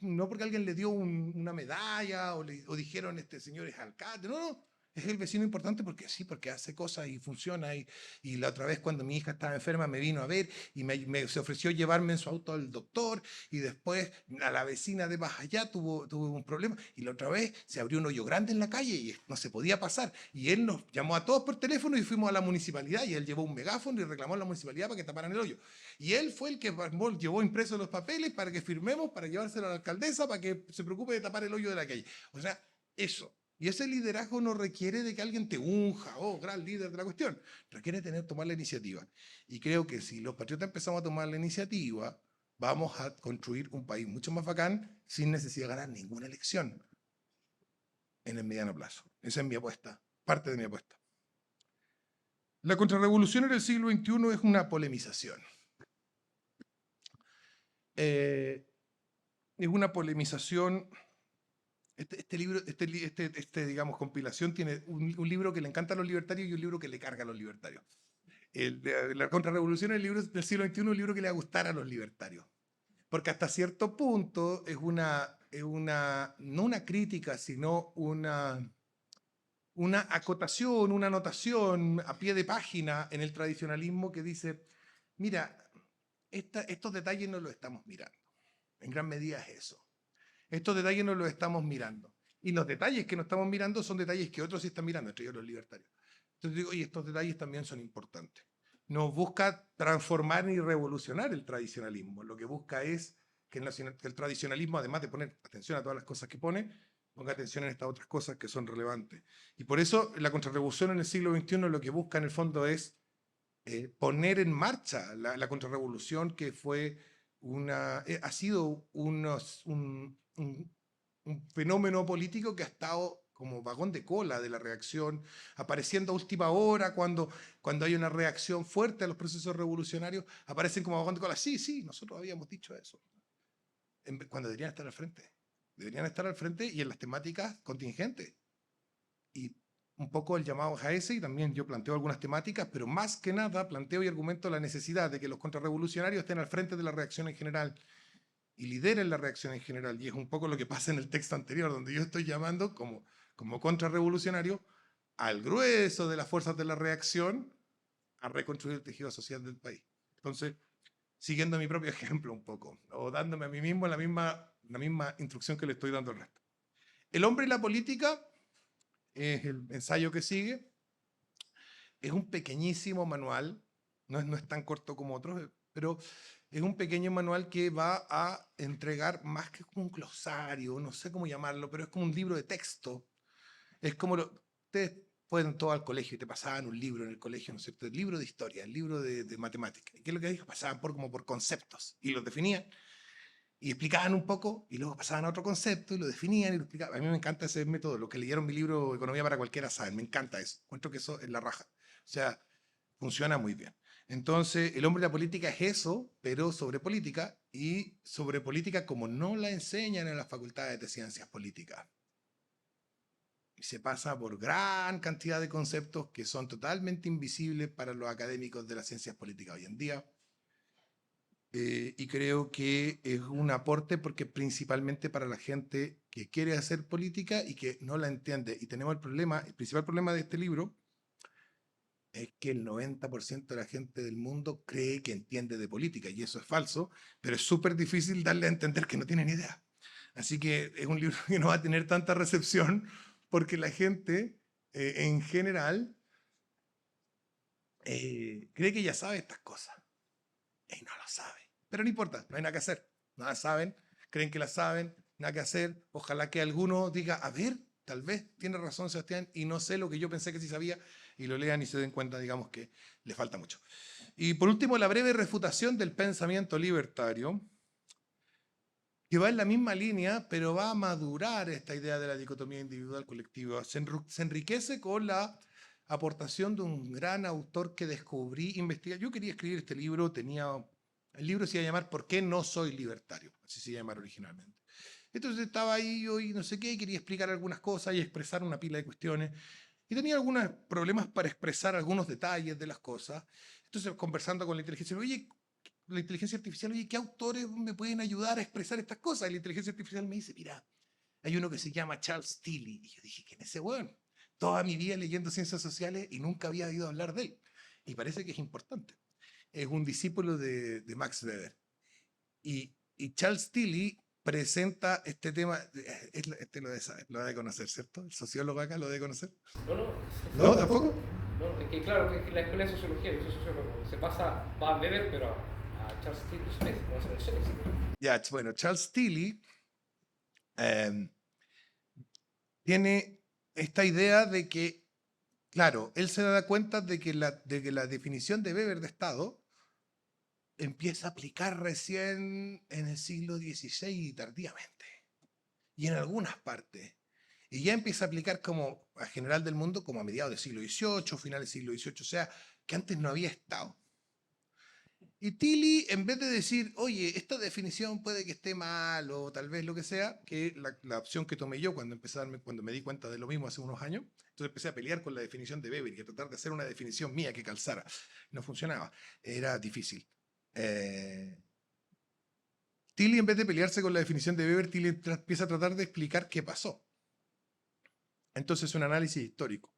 no porque alguien le dio una medalla o dijeron este señor es alcalde, no, es el vecino importante porque sí, porque hace cosas y funciona. Y la otra vez cuando mi hija estaba enferma me vino a ver y se ofreció llevarme en su auto al doctor y después a la vecina de más allá tuvo un problema y la otra vez se abrió un hoyo grande en la calle y no se podía pasar. Y él nos llamó a todos por teléfono y fuimos a la municipalidad y él llevó un megáfono y reclamó a la municipalidad para que taparan el hoyo. Y él fue el que llevó impresos los papeles para que firmemos, para llevárselo a la alcaldesa, para que se preocupe de tapar el hoyo de la calle. O sea, eso. Y ese liderazgo no requiere de que alguien te unja, gran líder de la cuestión. Requiere tomar la iniciativa. Y creo que si los patriotas empezamos a tomar la iniciativa, vamos a construir un país mucho más bacán sin necesidad de ganar ninguna elección en el mediano plazo. Esa es mi apuesta, parte de mi apuesta. La contrarrevolución en el siglo XXI es una polemización. Es una polemización. Este libro, digamos, compilación tiene un libro que le encanta a los libertarios y un libro que le carga a los libertarios. La contrarrevolución en el libro del siglo XXI es un libro que le va a gustar a los libertarios. Porque hasta cierto punto es no una crítica, sino una acotación, una anotación a pie de página en el tradicionalismo que dice, mira, estos detalles no los estamos mirando. En gran medida es eso. Estos detalles no los estamos mirando. Y los detalles que no estamos mirando son detalles que otros sí están mirando, entre ellos los libertarios. Entonces digo, y estos detalles también son importantes. No busca transformar ni revolucionar el tradicionalismo. Lo que busca es que el tradicionalismo, además de poner atención a todas las cosas que pone, ponga atención en estas otras cosas que son relevantes. Y por eso la contrarrevolución en el siglo XXI lo que busca en el fondo es poner en marcha la contrarrevolución que fue ha sido un fenómeno político que ha estado como vagón de cola de la reacción, apareciendo a última hora cuando hay una reacción fuerte a los procesos revolucionarios, aparecen como vagón de cola. Sí, nosotros habíamos dicho eso. Cuando deberían estar al frente. Deberían estar al frente y en las temáticas contingentes. Y un poco el llamado a ese, y también yo planteo algunas temáticas, pero más que nada planteo y argumento la necesidad de que los contrarrevolucionarios estén al frente de la reacción en general y lideren la reacción en general. Y es un poco lo que pasa en el texto anterior, donde yo estoy llamando como contrarrevolucionario al grueso de las fuerzas de la reacción a reconstruir el tejido social del país. Entonces, siguiendo mi propio ejemplo un poco, o dándome a mí mismo la misma instrucción que le estoy dando al resto. El hombre y la política es el ensayo que sigue. Es un pequeñísimo manual, no es tan corto como otros, pero es un pequeño manual que va a entregar más que como un glosario, no sé cómo llamarlo, pero es como un libro de texto. Es como ustedes fueron todos al colegio y te pasaban un libro en el colegio, ¿no es cierto? El libro de historia, el libro de matemáticas. ¿Y qué es lo que dijo? Pasaban como por conceptos y los definían y explicaban un poco y luego pasaban a otro concepto y lo definían y lo explicaban. A mí me encanta ese método. Los que leyeron mi libro Economía para cualquiera saben, me encanta eso. Encuentro que eso es la raja. O sea, funciona muy bien. Entonces, el hombre de la política es eso, pero sobre política y sobre política como no la enseñan en las facultades de ciencias políticas. Y se pasa por gran cantidad de conceptos que son totalmente invisibles para los académicos de las ciencias políticas hoy en día. Y creo que es un aporte porque principalmente para la gente que quiere hacer política y que no la entiende. Y tenemos el principal problema de este libro es que el 90% de la gente del mundo cree que entiende de política y eso es falso, pero es súper difícil darle a entender que no tienen idea. Así que es un libro que no va a tener tanta recepción porque la gente en general cree que ya sabe estas cosas y no lo sabe. Pero no importa, no hay nada que hacer. Nada saben, creen que la saben, nada que hacer. Ojalá que alguno diga, a ver, tal vez tiene razón Sebastián y no sé lo que yo pensé que sí sabía, y lo lean y se den cuenta, digamos, que le falta mucho. Y por último, la breve refutación del pensamiento libertario, que va en la misma línea, pero va a madurar esta idea de la dicotomía individual-colectiva. Se enriquece con la aportación de un gran autor que descubrí, investigué. Yo quería escribir este libro, el libro se iba a llamar ¿Por qué no soy libertario? Así se iba a llamar originalmente. Entonces estaba ahí yo y no sé qué, y quería explicar algunas cosas y expresar una pila de cuestiones. Y tenía algunos problemas para expresar algunos detalles de las cosas. Entonces, conversando con la inteligencia, oye, ¿qué autores me pueden ayudar a expresar estas cosas? Y la inteligencia artificial me dice, mira, hay uno que se llama Charles Tilly. Y yo dije, ¿quién es ese weón? Toda mi vida leyendo ciencias sociales y nunca había oído hablar de él. Y parece que es importante. Es un discípulo de Max Weber. Y Charles Tilly presenta este tema, este lo debe conocer, ¿cierto? El sociólogo acá lo debe conocer. No, ¿No? ¿Tampoco? no, es que claro, que la escuela de sociología, yo soy sociólogo, va a Weber, pero a Charles Tilly Smith, no se menciona. Ya, bueno, Charles Tilly tiene esta idea de que, claro, él se da cuenta de que la definición de Weber de Estado empieza a aplicar recién en el siglo XVI tardíamente, y en algunas partes. Y ya empieza a aplicar como a general del mundo como a mediados del siglo XVIII, finales del siglo XVIII, o sea, que antes no había Estado. Y Tilly, en vez de decir, oye, esta definición puede que esté mal o tal vez lo que sea, que la opción que tomé yo cuando cuando me di cuenta de lo mismo hace unos años, entonces empecé a pelear con la definición de Weber y a tratar de hacer una definición mía que calzara. No funcionaba, era difícil. Tilly, en vez de pelearse con la definición de Weber, Tilly empieza a tratar de explicar qué pasó. Entonces, un análisis histórico.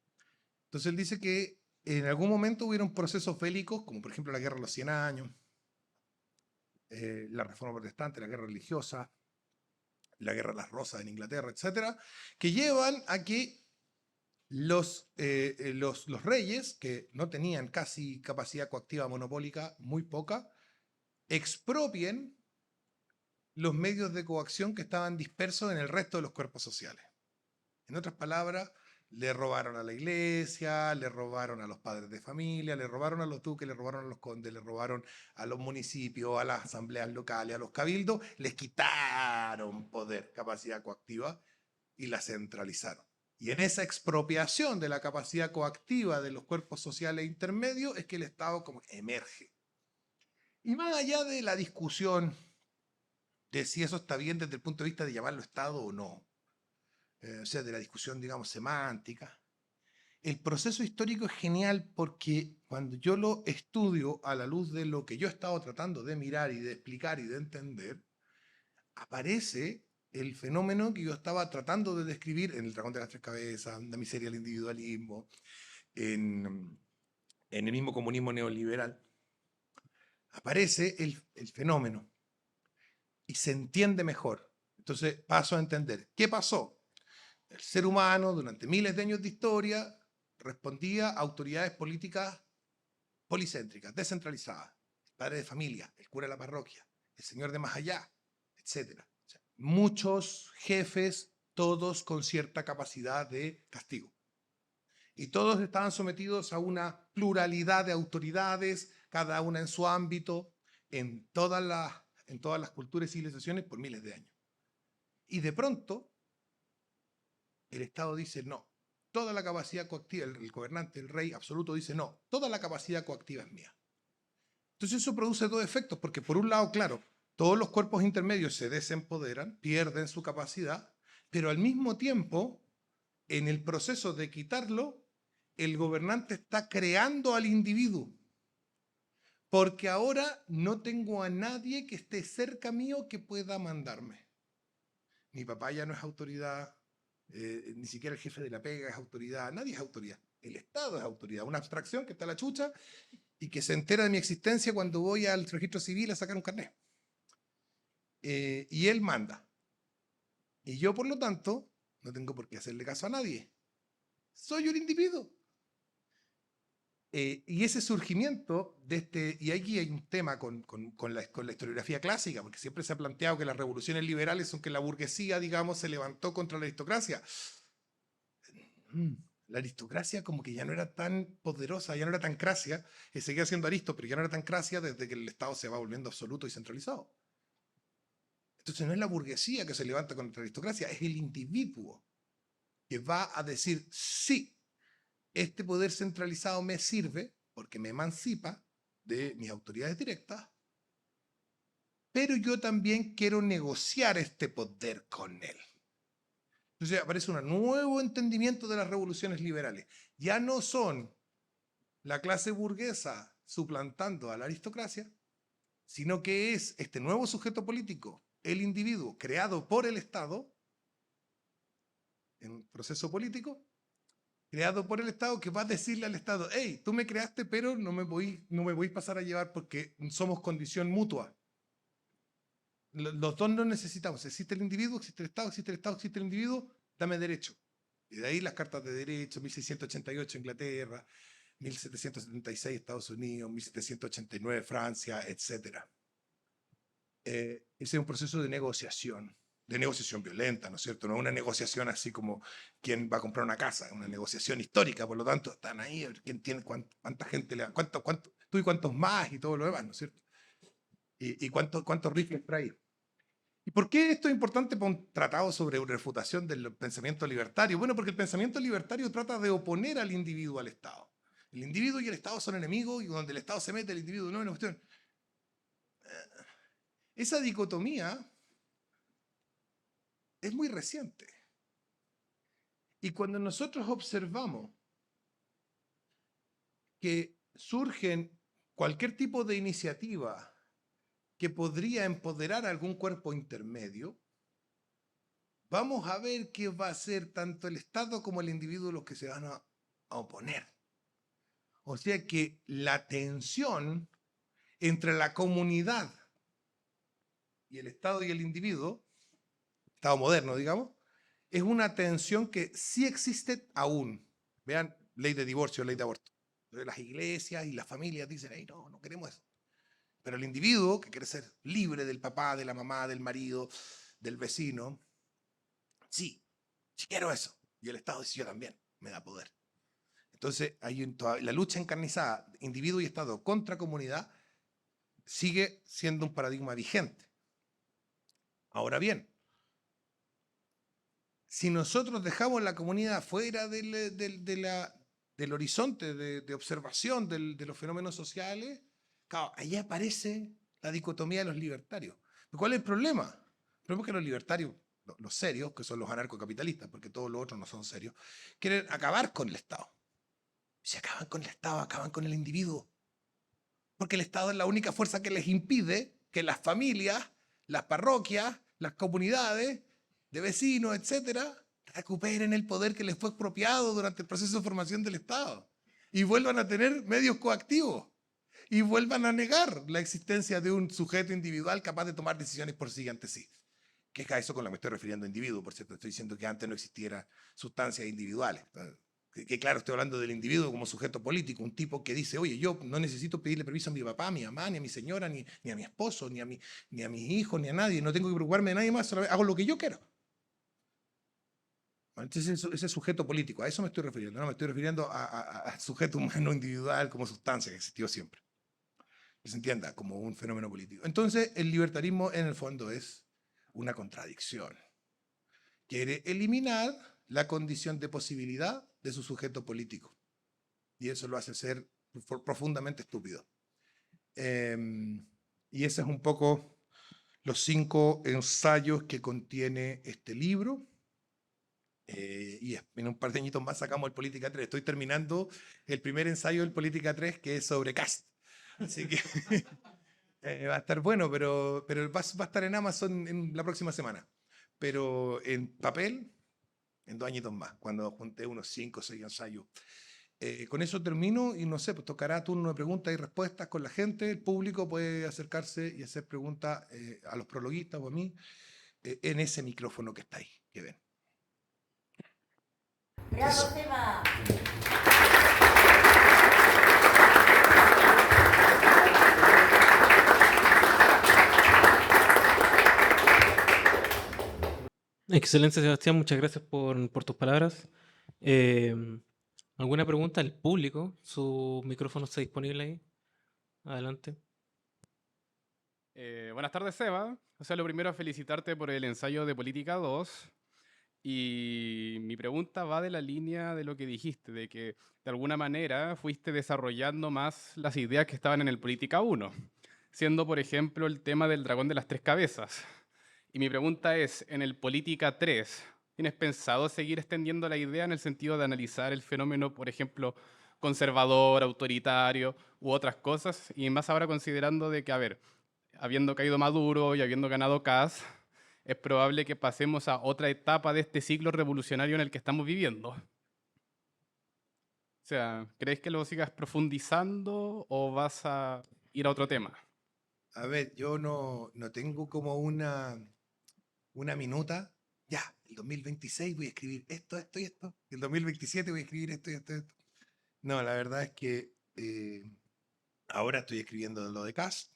Entonces, él dice que en algún momento hubieron procesos bélicos, como por ejemplo la Guerra de los 100 años, la Reforma Protestante, la Guerra Religiosa, la Guerra de las Rosas en Inglaterra, etcétera, que llevan a que los reyes, que no tenían casi capacidad coactiva monopólica, muy poca, expropien los medios de coacción que estaban dispersos en el resto de los cuerpos sociales. En otras palabras, le robaron a la iglesia, le robaron a los padres de familia, le robaron a los duques, le robaron a los condes, le robaron a los municipios, a las asambleas locales, a los cabildos, les quitaron poder, capacidad coactiva y la centralizaron. Y en esa expropiación de la capacidad coactiva de los cuerpos sociales intermedios es que el Estado como emerge. Y más allá de la discusión de si eso está bien desde el punto de vista de llamarlo Estado o no, o sea, de la discusión, digamos, semántica, el proceso histórico es genial porque cuando yo lo estudio a la luz de lo que yo he estado tratando de mirar y de explicar y de entender, aparece el fenómeno que yo estaba tratando de describir en El dragón de las tres cabezas, La miseria del individualismo, en el mismo comunismo neoliberal. Aparece el fenómeno y se entiende mejor. Entonces paso a entender. ¿Qué pasó? El ser humano durante miles de años de historia respondía a autoridades políticas policéntricas, descentralizadas. El padre de familia, el cura de la parroquia, el señor de más allá, etc. O sea, muchos jefes, todos con cierta capacidad de castigo. Y todos estaban sometidos a una pluralidad de autoridades, cada una en su ámbito, en todas las culturas y civilizaciones por miles de años. Y de pronto, el Estado dice no. Toda la capacidad coactiva, el gobernante, el rey absoluto dice no. Toda la capacidad coactiva es mía. Entonces eso produce dos efectos, porque por un lado, claro, todos los cuerpos intermedios se desempoderan, pierden su capacidad, pero al mismo tiempo, en el proceso de quitarlo, el gobernante está creando al individuo. Porque ahora no tengo a nadie que esté cerca mío que pueda mandarme. Mi papá ya no es autoridad, ni siquiera el jefe de la pega es autoridad, nadie es autoridad. El Estado es autoridad, una abstracción que está a la chucha y que se entera de mi existencia cuando voy al registro civil a sacar un carnet. Y él manda. Y yo, por lo tanto, no tengo por qué hacerle caso a nadie. Soy un individuo. Y ese surgimiento de este, y aquí hay un tema con la historiografía clásica, porque siempre se ha planteado que las revoluciones liberales son que la burguesía, digamos, se levantó contra la aristocracia. La aristocracia como que ya no era tan poderosa, ya no era tan cracia, seguía siendo aristo, pero ya no era tan cracia desde que el Estado se va volviendo absoluto y centralizado. Entonces no es la burguesía que se levanta contra la aristocracia, es el individuo que va a decir sí. Este poder centralizado me sirve porque me emancipa de mis autoridades directas, pero yo también quiero negociar este poder con él. Entonces aparece un nuevo entendimiento de las revoluciones liberales. Ya no son la clase burguesa suplantando a la aristocracia, sino que es este nuevo sujeto político, el individuo, creado por el Estado, en proceso político, creado por el Estado, que va a decirle al Estado, hey, tú me creaste, pero no me voy a pasar a llevar porque somos condición mutua. Los dos no necesitamos. Existe el individuo, existe el Estado, existe el Estado, existe el individuo, dame derecho. Y de ahí las cartas de derecho, 1688 Inglaterra, 1776 Estados Unidos, 1789 Francia, etc. Ese es un proceso de negociación violenta, ¿no es cierto? No es una negociación así como quién va a comprar una casa, es una negociación histórica, por lo tanto están ahí, quién tiene cuánta gente le da, tú y cuántos más y todo lo demás, ¿no es cierto? Y cuántos rifles trae. ¿Y por qué esto es importante para un tratado sobre refutación del pensamiento libertario? Bueno, porque el pensamiento libertario trata de oponer al individuo al Estado. El individuo y el Estado son enemigos y donde el Estado se mete, el individuo no es una cuestión. Esa dicotomía es muy reciente. Y cuando nosotros observamos que surgen cualquier tipo de iniciativa que podría empoderar a algún cuerpo intermedio, vamos a ver que va a ser tanto el Estado como el individuo los que se van a oponer. O sea que la tensión entre la comunidad y el Estado y el individuo, Estado moderno, digamos, es una tensión que sí existe aún. Vean, ley de divorcio, ley de aborto. Las iglesias y las familias dicen, hey, no queremos eso. Pero el individuo que quiere ser libre del papá, de la mamá, del marido, del vecino, sí quiero eso. Y el Estado dice, yo también, me da poder. Entonces, la lucha encarnizada, individuo y Estado contra comunidad, sigue siendo un paradigma vigente. Ahora bien, si nosotros dejamos la comunidad fuera del horizonte de observación de los fenómenos sociales, claro, ahí aparece la dicotomía de los libertarios. ¿Cuál es el problema? El problema es que los libertarios, los serios, que son los anarcocapitalistas, porque todos los otros no son serios, quieren acabar con el Estado. Si acaban con el Estado, acaban con el individuo. Porque el Estado es la única fuerza que les impide que las familias, las parroquias, las comunidades de vecinos, etcétera, recuperen el poder que les fue expropiado durante el proceso de formación del Estado y vuelvan a tener medios coactivos y vuelvan a negar la existencia de un sujeto individual capaz de tomar decisiones por sí ante sí. Que es a eso con lo que me estoy refiriendo a individuo, por cierto, estoy diciendo que antes no existiera sustancias individuales. Que claro, estoy hablando del individuo como sujeto político, un tipo que dice, oye, yo no necesito pedirle permiso a mi papá, a mi mamá, ni a mi señora, ni a mi esposo, ni a mis hijos, ni a nadie, no tengo que preocuparme de nadie más, solo hago lo que yo quiero. Entonces ese sujeto político, a eso me estoy refiriendo, no me estoy refiriendo a sujeto humano individual como sustancia que existió siempre. Que se entienda como un fenómeno político. Entonces el libertarismo en el fondo es una contradicción. Quiere eliminar la condición de posibilidad de su sujeto político. Y eso lo hace ser profundamente estúpido. Y ese es un poco los 5 ensayos que contiene este libro. Y en un par de añitos más sacamos el Política 3. Estoy terminando el primer ensayo del Política 3, que es sobre Kast. Así que va a estar bueno, pero va a estar en Amazon en la próxima semana. Pero en papel, en 2 añitos más, cuando junté unos 5 o 6 ensayos. Con eso termino y no sé, pues tocará turno de preguntas y respuestas con la gente. El público puede acercarse y hacer preguntas a los prologuistas o a mí en ese micrófono que está ahí, que ven. ¡Bravo, Seba! Excelente, Sebastián, muchas gracias por tus palabras. ¿Alguna pregunta al público? Su micrófono está disponible ahí. Adelante. Buenas tardes, Seba. O sea, lo primero, felicitarte por el ensayo de Política 2. Y mi pregunta va de la línea de lo que dijiste, de que de alguna manera fuiste desarrollando más las ideas que estaban en el Política 1, siendo, por ejemplo, el tema del dragón de las 3 cabezas. Y mi pregunta es, en el Política 3, ¿tienes pensado seguir extendiendo la idea en el sentido de analizar el fenómeno, por ejemplo, conservador, autoritario u otras cosas? Y más ahora considerando de que, a ver, habiendo caído Maduro y habiendo ganado Kast, es probable que pasemos a otra etapa de este ciclo revolucionario en el que estamos viviendo. O sea, ¿crees que lo sigas profundizando o vas a ir a otro tema? A ver, yo no tengo como una minuta. Ya, el 2026 voy a escribir esto, esto y esto. El 2027 voy a escribir esto y esto y esto. No, la verdad es que ahora estoy escribiendo lo de Kast.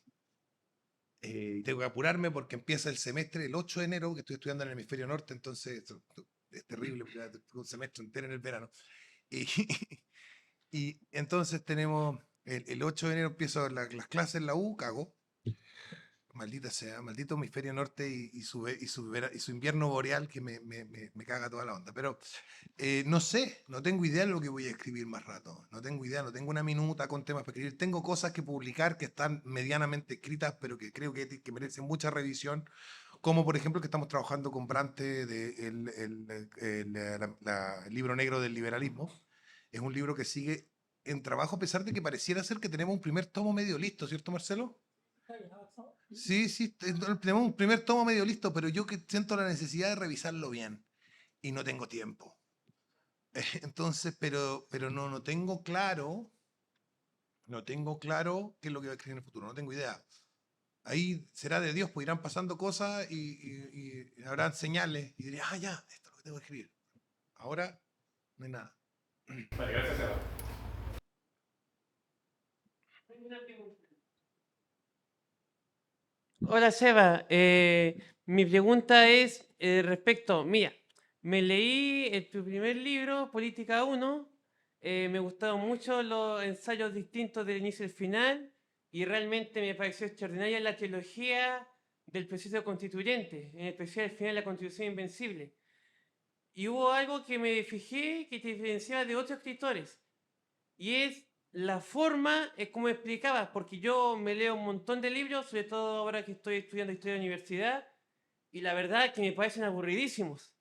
Y tengo que apurarme porque empieza el semestre el 8 de enero, que estoy estudiando en el hemisferio norte, entonces es terrible, porque tengo un semestre entero en el verano. Y, y entonces tenemos, el 8 de enero empiezo las clases en la U, cago. Maldita sea, maldito hemisferio norte y su invierno boreal que me caga toda la onda. Pero no sé, no tengo idea de lo que voy a escribir más rato. No tengo idea, no tengo una minuta con temas para escribir. Tengo cosas que publicar que están medianamente escritas, pero que creo que merecen mucha revisión. Como por ejemplo que estamos trabajando con Brante de el libro negro del liberalismo. Es un libro que sigue en trabajo a pesar de que pareciera ser que tenemos un primer tomo medio listo, ¿cierto, Marcelo? Sí, tenemos un primer tomo medio listo, pero yo que siento la necesidad de revisarlo bien y no tengo tiempo. Entonces, pero no tengo claro qué es lo que va a escribir en el futuro, no tengo idea. Ahí será de Dios, pues irán pasando cosas y habrán señales y diré, ya, esto es lo que tengo que escribir. Ahora no hay nada. Vale, gracias, Seba. Hola Seba, mi pregunta es respecto, mira, me leí tu primer libro, Política 1, me gustaron mucho los ensayos distintos del inicio y el final, y realmente me pareció extraordinaria la trilogía del proceso constituyente, en especial el final de la Constitución Invencible. Y hubo algo que me fijé que te diferenciaba de otros escritores, y es la forma, es como explicabas, porque yo me leo un montón de libros, sobre todo ahora que estoy estudiando historia de la universidad, y la verdad es que me parecen aburridísimos.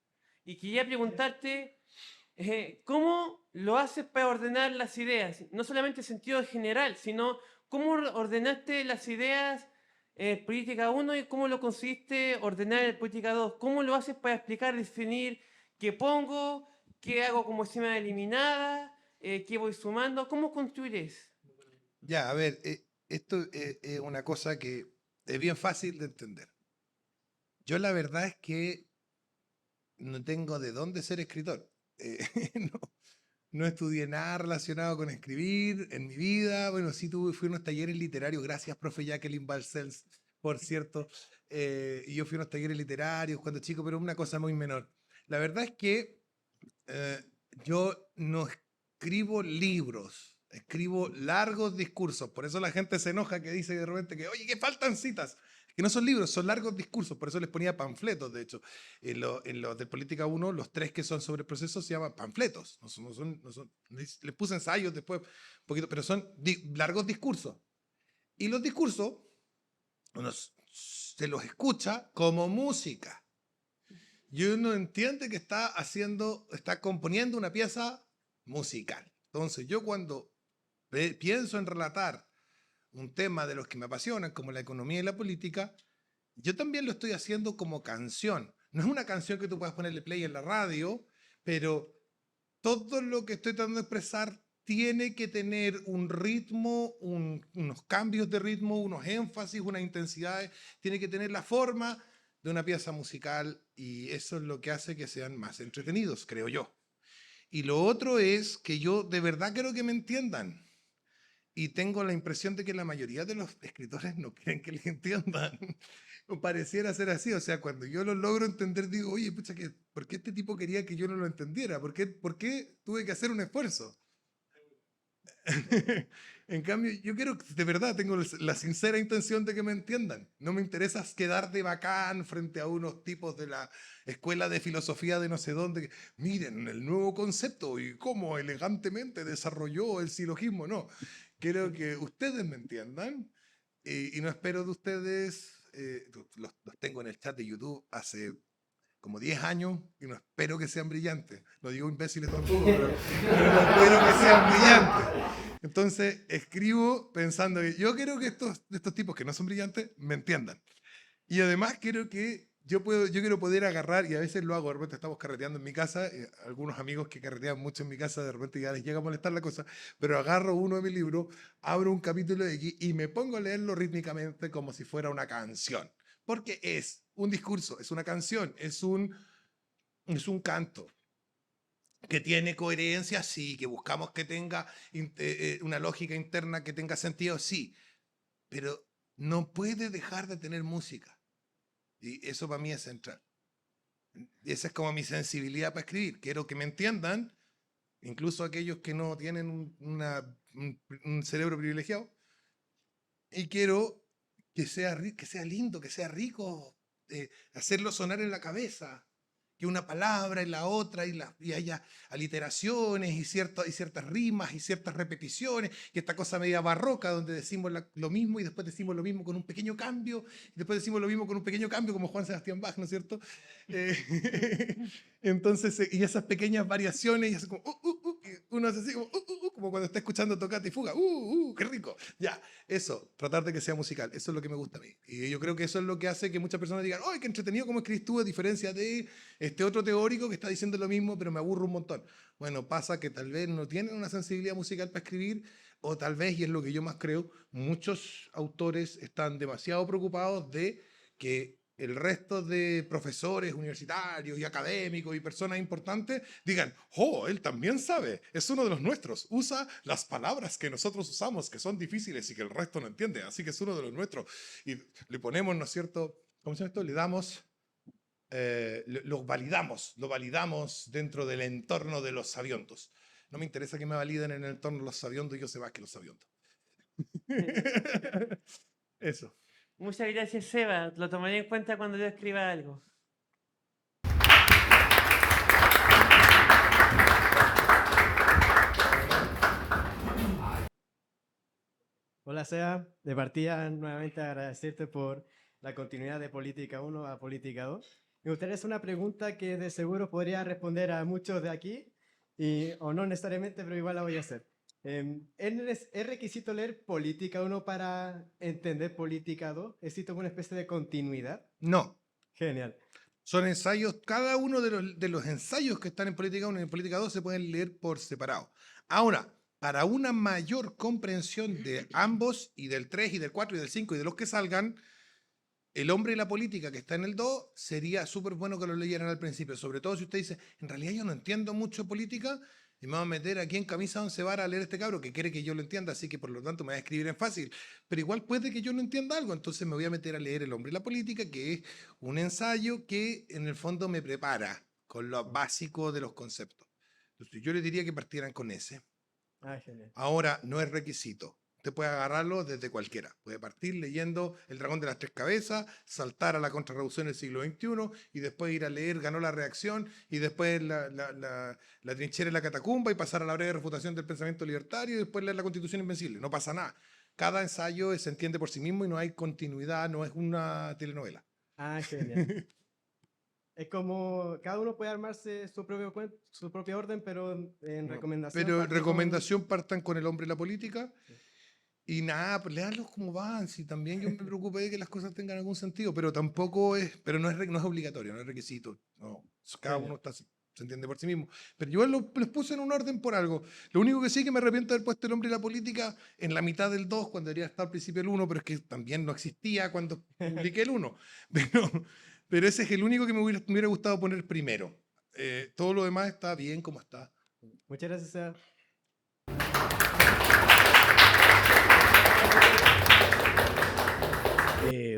Y quería preguntarte, ¿cómo lo haces para ordenar las ideas? No solamente en sentido general, sino cómo ordenaste las ideas en Política 1 y cómo lo conseguiste ordenar en Política 2. ¿Cómo lo haces para explicar, definir qué pongo, qué hago como escena eliminada, qué voy sumando? ¿Cómo construyes? Ya, a ver, esto es una cosa que es bien fácil de entender. Yo la verdad es que no tengo de dónde ser escritor. No, no estudié nada relacionado con escribir en mi vida. Bueno, sí fui a unos talleres literarios. Gracias, profe Jacqueline Balcells, por cierto. Y yo fui a unos talleres literarios cuando chico, pero una cosa muy menor. La verdad es que yo no escribo libros, escribo largos discursos. Por eso la gente se enoja que dice de repente que, oye, que faltan citas. Que no son libros, son largos discursos. Por eso les ponía panfletos, de hecho. En los de Política 1, los 3 que son sobre el proceso se llaman panfletos. Les puse ensayos después, un poquito, pero son largos discursos. Y los discursos, uno se los escucha como música. Y uno entiende que está componiendo una pieza musical. Entonces, yo cuando pienso en relatar un tema de los que me apasionan, como la economía y la política, yo también lo estoy haciendo como canción. No es una canción que tú puedas ponerle play en la radio, pero todo lo que estoy tratando de expresar tiene que tener un ritmo, unos cambios de ritmo, unos énfasis, unas intensidades, tiene que tener la forma de una pieza musical y eso es lo que hace que sean más entretenidos, creo yo. Y lo otro es que yo de verdad quiero que me entiendan. Y tengo la impresión de que la mayoría de los escritores no quieren que les entiendan. O pareciera ser así. O sea, cuando yo lo logro entender, digo, oye, pucha, ¿por qué este tipo quería que yo no lo entendiera? ¿Por qué tuve que hacer un esfuerzo? En cambio, yo quiero, de verdad, tengo la sincera intención de que me entiendan. No me interesa quedar de bacán frente a unos tipos de la escuela de filosofía de no sé dónde. Miren el nuevo concepto y cómo elegantemente desarrolló el silogismo. No, quiero que ustedes me entiendan y no espero de ustedes, los tengo en el chat de YouTube hace como 10 años y no espero que sean brillantes. No digo imbéciles tampoco, pero no espero que sean brillantes. Entonces escribo pensando que yo quiero que estos tipos que no son brillantes me entiendan. Y además quiero que yo quiero poder agarrar, y a veces lo hago, de repente estamos carreteando en mi casa, algunos amigos que carretean mucho en mi casa, de repente ya les llega a molestar la cosa, pero agarro uno de mis libros, abro un capítulo de aquí y me pongo a leerlo rítmicamente como si fuera una canción. Porque es un discurso, es una canción, es un canto que tiene coherencia, sí, que buscamos que tenga una lógica interna que tenga sentido, sí, pero no puede dejar de tener música. Y eso para mí es central. Y esa es como mi sensibilidad para escribir. Quiero que me entiendan, incluso aquellos que no tienen un cerebro privilegiado, y quiero que sea lindo, que sea rico, hacerlo sonar en la cabeza, que una palabra y la otra y haya aliteraciones y ciertas rimas y ciertas repeticiones, y esta cosa media barroca donde decimos lo mismo y después decimos lo mismo con un pequeño cambio, y después decimos lo mismo con un pequeño cambio como Juan Sebastián Bach, ¿no es cierto? Entonces, y esas pequeñas variaciones, y así como, y uno hace así como cuando está escuchando Toccata y Fuga, qué rico. Ya, eso, tratar de que sea musical, eso es lo que me gusta a mí. Y yo creo que eso es lo que hace que muchas personas digan, ¡ay, qué entretenido cómo escribís tú! A diferencia de este otro teórico que está diciendo lo mismo, pero me aburro un montón. Bueno, pasa que tal vez no tienen una sensibilidad musical para escribir, o tal vez, y es lo que yo más creo, muchos autores están demasiado preocupados de que el resto de profesores universitarios y académicos y personas importantes digan, oh, él también sabe, es uno de los nuestros, usa las palabras que nosotros usamos, que son difíciles y que el resto no entiende, así que es uno de los nuestros. Y le ponemos, ¿no es cierto? ¿Cómo se llama esto? Le damos, lo validamos dentro del entorno de los sabiondos. No me interesa que me validen en el entorno de los sabiondos, yo sé más que los sabiondos. Eso. Muchas gracias, Seba. Lo tomaré en cuenta cuando yo escriba algo. Hola, Seba. De partida, nuevamente agradecerte por la continuidad de Política 1 a Política 2. Me gustaría hacer una pregunta que de seguro podría responder a muchos de aquí, o no necesariamente, pero igual la voy a hacer. ¿Es requisito leer Política 1 para entender Política 2? ¿Existe una especie de continuidad? No, Genial. son ensayos, cada uno de los ensayos que están en Política 1 y en Política 2 se pueden leer por separado. Ahora, para una mayor comprensión de ambos, y del 3 y del 4 y del 5 y de los que salgan, El hombre y la política, que está en el 2, sería súper bueno que lo leyeran al principio, sobre todo si usted dice, en realidad yo no entiendo mucho política, y me voy a meter aquí en camisa 11 varas a leer este cabro que quiere que yo lo entienda, así que por lo tanto me va a escribir en fácil, pero igual puede que yo no entienda algo, entonces me voy a meter a leer El hombre y la política, que es un ensayo que en el fondo me prepara con lo básico de los conceptos. Entonces yo le diría que partieran con ese. Ah, genial. Ahora, no es requisito. Usted puede agarrarlo desde cualquiera. Puede partir leyendo El dragón de las tres cabezas, saltar a la contrarrevolución del siglo XXI y después ir a leer Ganó la reacción y después la trinchera y la catacumba y pasar a la breve refutación del pensamiento libertario y después leer la Constitución Invencible. No pasa nada. Cada ensayo se entiende por sí mismo y no hay continuidad, no es una telenovela. Ah, genial. Es como cada uno puede armarse su propio orden, pero en recomendación. Pero partir con- recomendación, partan con El hombre y la política. Y nada, pues léanlos como van. Si también yo me preocupé de que las cosas tengan algún sentido, pero tampoco es, pero no es obligatorio, no es requisito. No, cada uno se entiende por sí mismo. Pero yo les puse en un orden por algo. Lo único que sí es que me arrepiento de haber puesto El hombre y la política en la mitad del 2, cuando debería estar al principio el 1, pero es que también no existía cuando publiqué el 1. Pero ese es el único que me hubiera gustado poner primero. Todo lo demás está bien como está. Muchas gracias, Seba.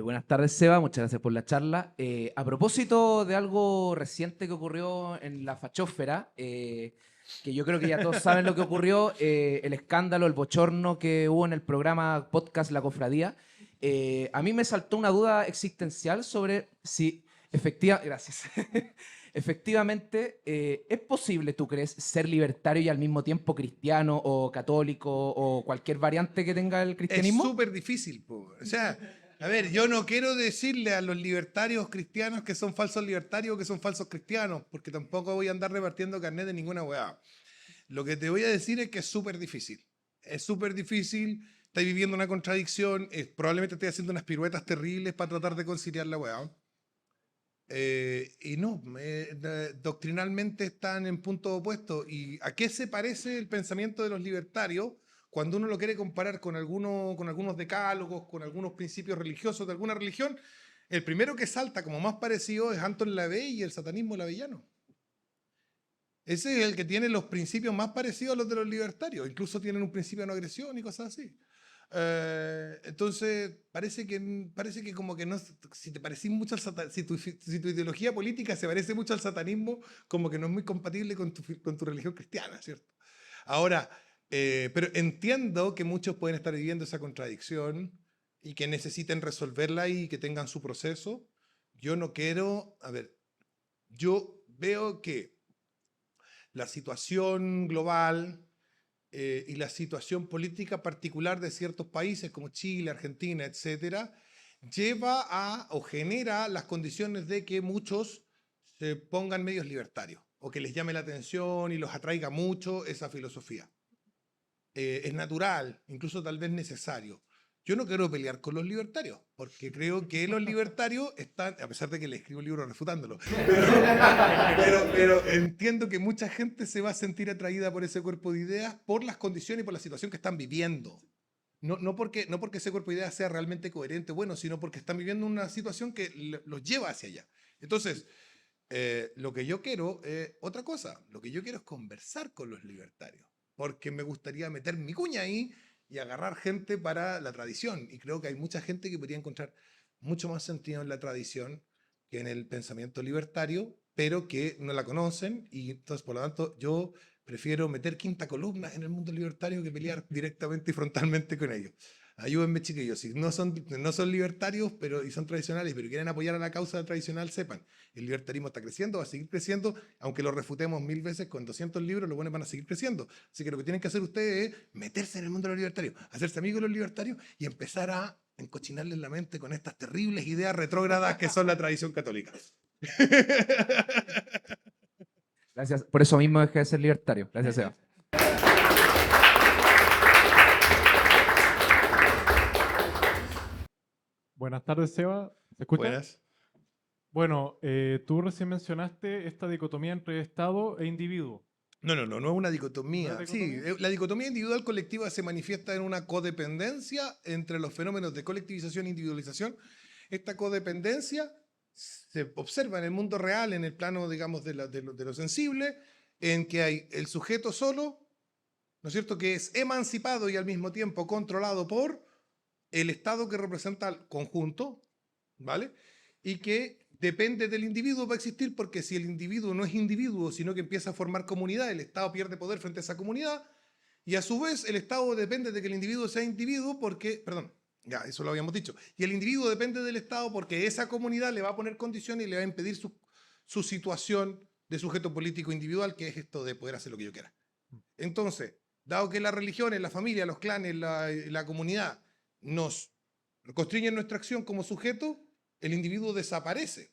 Buenas tardes, Seba. Muchas gracias por la charla. A propósito de algo reciente que ocurrió en la fachósfera, que yo creo que ya todos saben lo que ocurrió, el escándalo, el bochorno que hubo en el programa podcast La Cofradía, a mí me saltó una duda existencial sobre si efectivamente es posible, ¿tú crees, ser libertario y al mismo tiempo cristiano o católico o cualquier variante que tenga el cristianismo? Es súper difícil, po. O sea, a ver, yo no quiero decirle a los libertarios cristianos que son falsos libertarios o que son falsos cristianos, porque tampoco voy a andar repartiendo carnet de ninguna weá. Lo que te voy a decir es que es súper difícil. Es súper difícil, estás viviendo una contradicción, probablemente estés haciendo unas piruetas terribles para tratar de conciliar la weá. Y no, doctrinalmente están en puntos opuestos. ¿Y a qué se parece el pensamiento de los libertarios cuando uno lo quiere comparar con algunos decálogos, con algunos principios religiosos de alguna religión? El primero que salta como más parecido es Anton LaVey y el satanismo laveyano. Ese es el que tiene los principios más parecidos a los de los libertarios. Incluso tienen un principio de no agresión y cosas así. Entonces, parece que como que no, si te parecís mucho al si tu ideología política se parece mucho al satanismo, como que no es muy compatible con tu religión cristiana, ¿cierto? Ahora, pero entiendo que muchos pueden estar viviendo esa contradicción y que necesiten resolverla y que tengan su proceso. Yo no quiero, a ver, yo veo que la situación global y la situación política particular de ciertos países como Chile, Argentina, etcétera, lleva a o genera las condiciones de que muchos se pongan medios libertarios o que les llame la atención y los atraiga mucho esa filosofía. Es natural, incluso tal vez necesario. Yo no quiero pelear con los libertarios, porque creo que los libertarios están, a pesar de que le escribo un libro refutándolo, pero entiendo que mucha gente se va a sentir atraída por ese cuerpo de ideas, por las condiciones y por la situación que están viviendo. No porque ese cuerpo de ideas sea realmente coherente, bueno, sino porque están viviendo una situación que los lleva hacia allá. Entonces, lo que yo quiero es otra cosa. Lo que yo quiero es conversar con los libertarios, porque me gustaría meter mi cuña ahí y agarrar gente para la tradición. Y creo que hay mucha gente que podría encontrar mucho más sentido en la tradición que en el pensamiento libertario, pero que no la conocen. Y entonces, por lo tanto, yo prefiero meter quinta columna en el mundo libertario que pelear directamente y frontalmente con ellos. Ayúdenme, chiquillos. Si no son libertarios y son tradicionales, pero quieren apoyar a la causa tradicional, sepan, el libertarismo está creciendo, va a seguir creciendo, aunque lo refutemos 1000 veces con 200 libros, los buenos van a seguir creciendo. Así que lo que tienen que hacer ustedes es meterse en el mundo de los libertarios, hacerse amigos de los libertarios y empezar a encochinarles la mente con estas terribles ideas retrógradas que son la tradición católica. Gracias. Por eso mismo dejé de ser libertario. Gracias, Seba. Buenas tardes, Seba. ¿Se escucha? Buenas. Bueno, tú recién mencionaste esta dicotomía entre Estado e individuo. No es una dicotomía. ¿No es Sí, dicotomía? la dicotomía individual-colectiva se manifiesta en una codependencia entre los fenómenos de colectivización e individualización. Esta codependencia se observa en el mundo real, en el plano, digamos, de lo sensible, en que hay el sujeto solo, ¿no es cierto?, que es emancipado y al mismo tiempo controlado por el Estado que representa al conjunto, ¿vale? Y que depende del individuo para existir, porque si el individuo no es individuo, sino que empieza a formar comunidad, el Estado pierde poder frente a esa comunidad, y a su vez el Estado depende de que el individuo sea individuo porque, perdón, ya, eso lo habíamos dicho, y el individuo depende del Estado porque esa comunidad le va a poner condiciones y le va a impedir su situación de sujeto político individual, que es esto de poder hacer lo que yo quiera. Entonces, dado que las religiones, la familia, los clanes, la comunidad nos constriñen nuestra acción como sujeto, el individuo desaparece.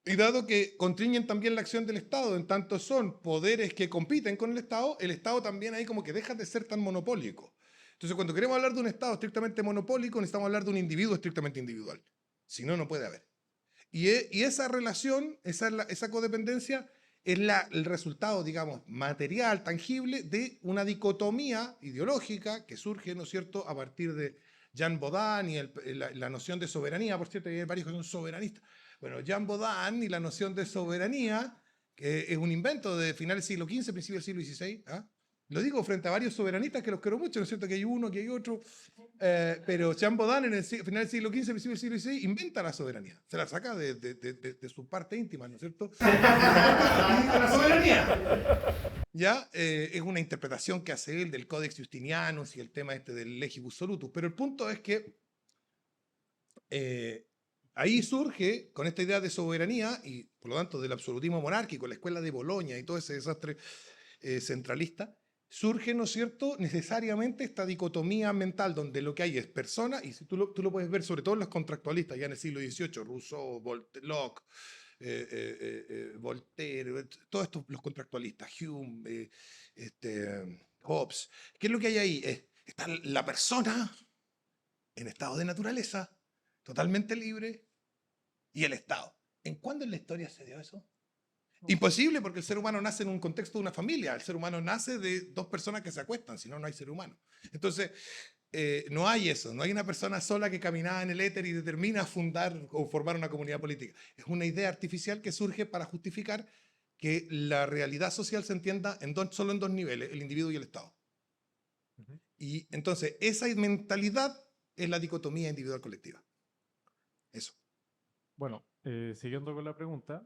Y dado que constriñen también la acción del Estado, en tanto son poderes que compiten con el Estado también ahí como que deja de ser tan monopólico. Entonces, cuando queremos hablar de un Estado estrictamente monopólico, necesitamos hablar de un individuo estrictamente individual. Si no, no puede haber. Y esa relación, esa codependencia, es el resultado, digamos, material, tangible, de una dicotomía ideológica que surge, ¿no es cierto?, a partir de Jean Bodin y la noción de soberanía. Por cierto, hay varios que son soberanistas. Bueno, Jean Bodin y la noción de soberanía, que es un invento de finales del siglo XV, principios del siglo XVI. ¿Ah? Lo digo frente a varios soberanistas que los quiero mucho, ¿no es cierto?, que hay uno, que hay otro. Pero Jean Bodin, en el final del siglo XV, principios del siglo XVI, inventa la soberanía. Se la saca de su parte íntima, ¿no es cierto? La soberanía. ¿Ya? Es una interpretación que hace él del Codex Justinianus y el tema este del Legibus Solutus. Pero el punto es que ahí surge, con esta idea de soberanía y por lo tanto del absolutismo monárquico, la escuela de Bolonia y todo ese desastre centralista, surge, ¿no es cierto?, necesariamente esta dicotomía mental donde lo que hay es persona, y si tú lo puedes ver sobre todo en los contractualistas ya en el siglo XVIII, Rousseau, Locke, Voltaire, todos estos, los contractualistas, Hume, Hobbes. ¿Qué es lo que hay ahí? Está la persona en estado de naturaleza, totalmente libre, y el Estado. ¿En cuándo en la historia se dio eso? Imposible, porque el ser humano nace en un contexto de una familia. El ser humano nace de dos personas que se acuestan, si no, no hay ser humano. Entonces, no hay eso. No hay una persona sola que caminaba en el éter y determina fundar o formar una comunidad política. Es una idea artificial que surge para justificar que la realidad social se entienda solo en dos niveles, el individuo y el Estado. Y entonces, esa mentalidad es la dicotomía individual-colectiva. Eso. Bueno, siguiendo con la pregunta,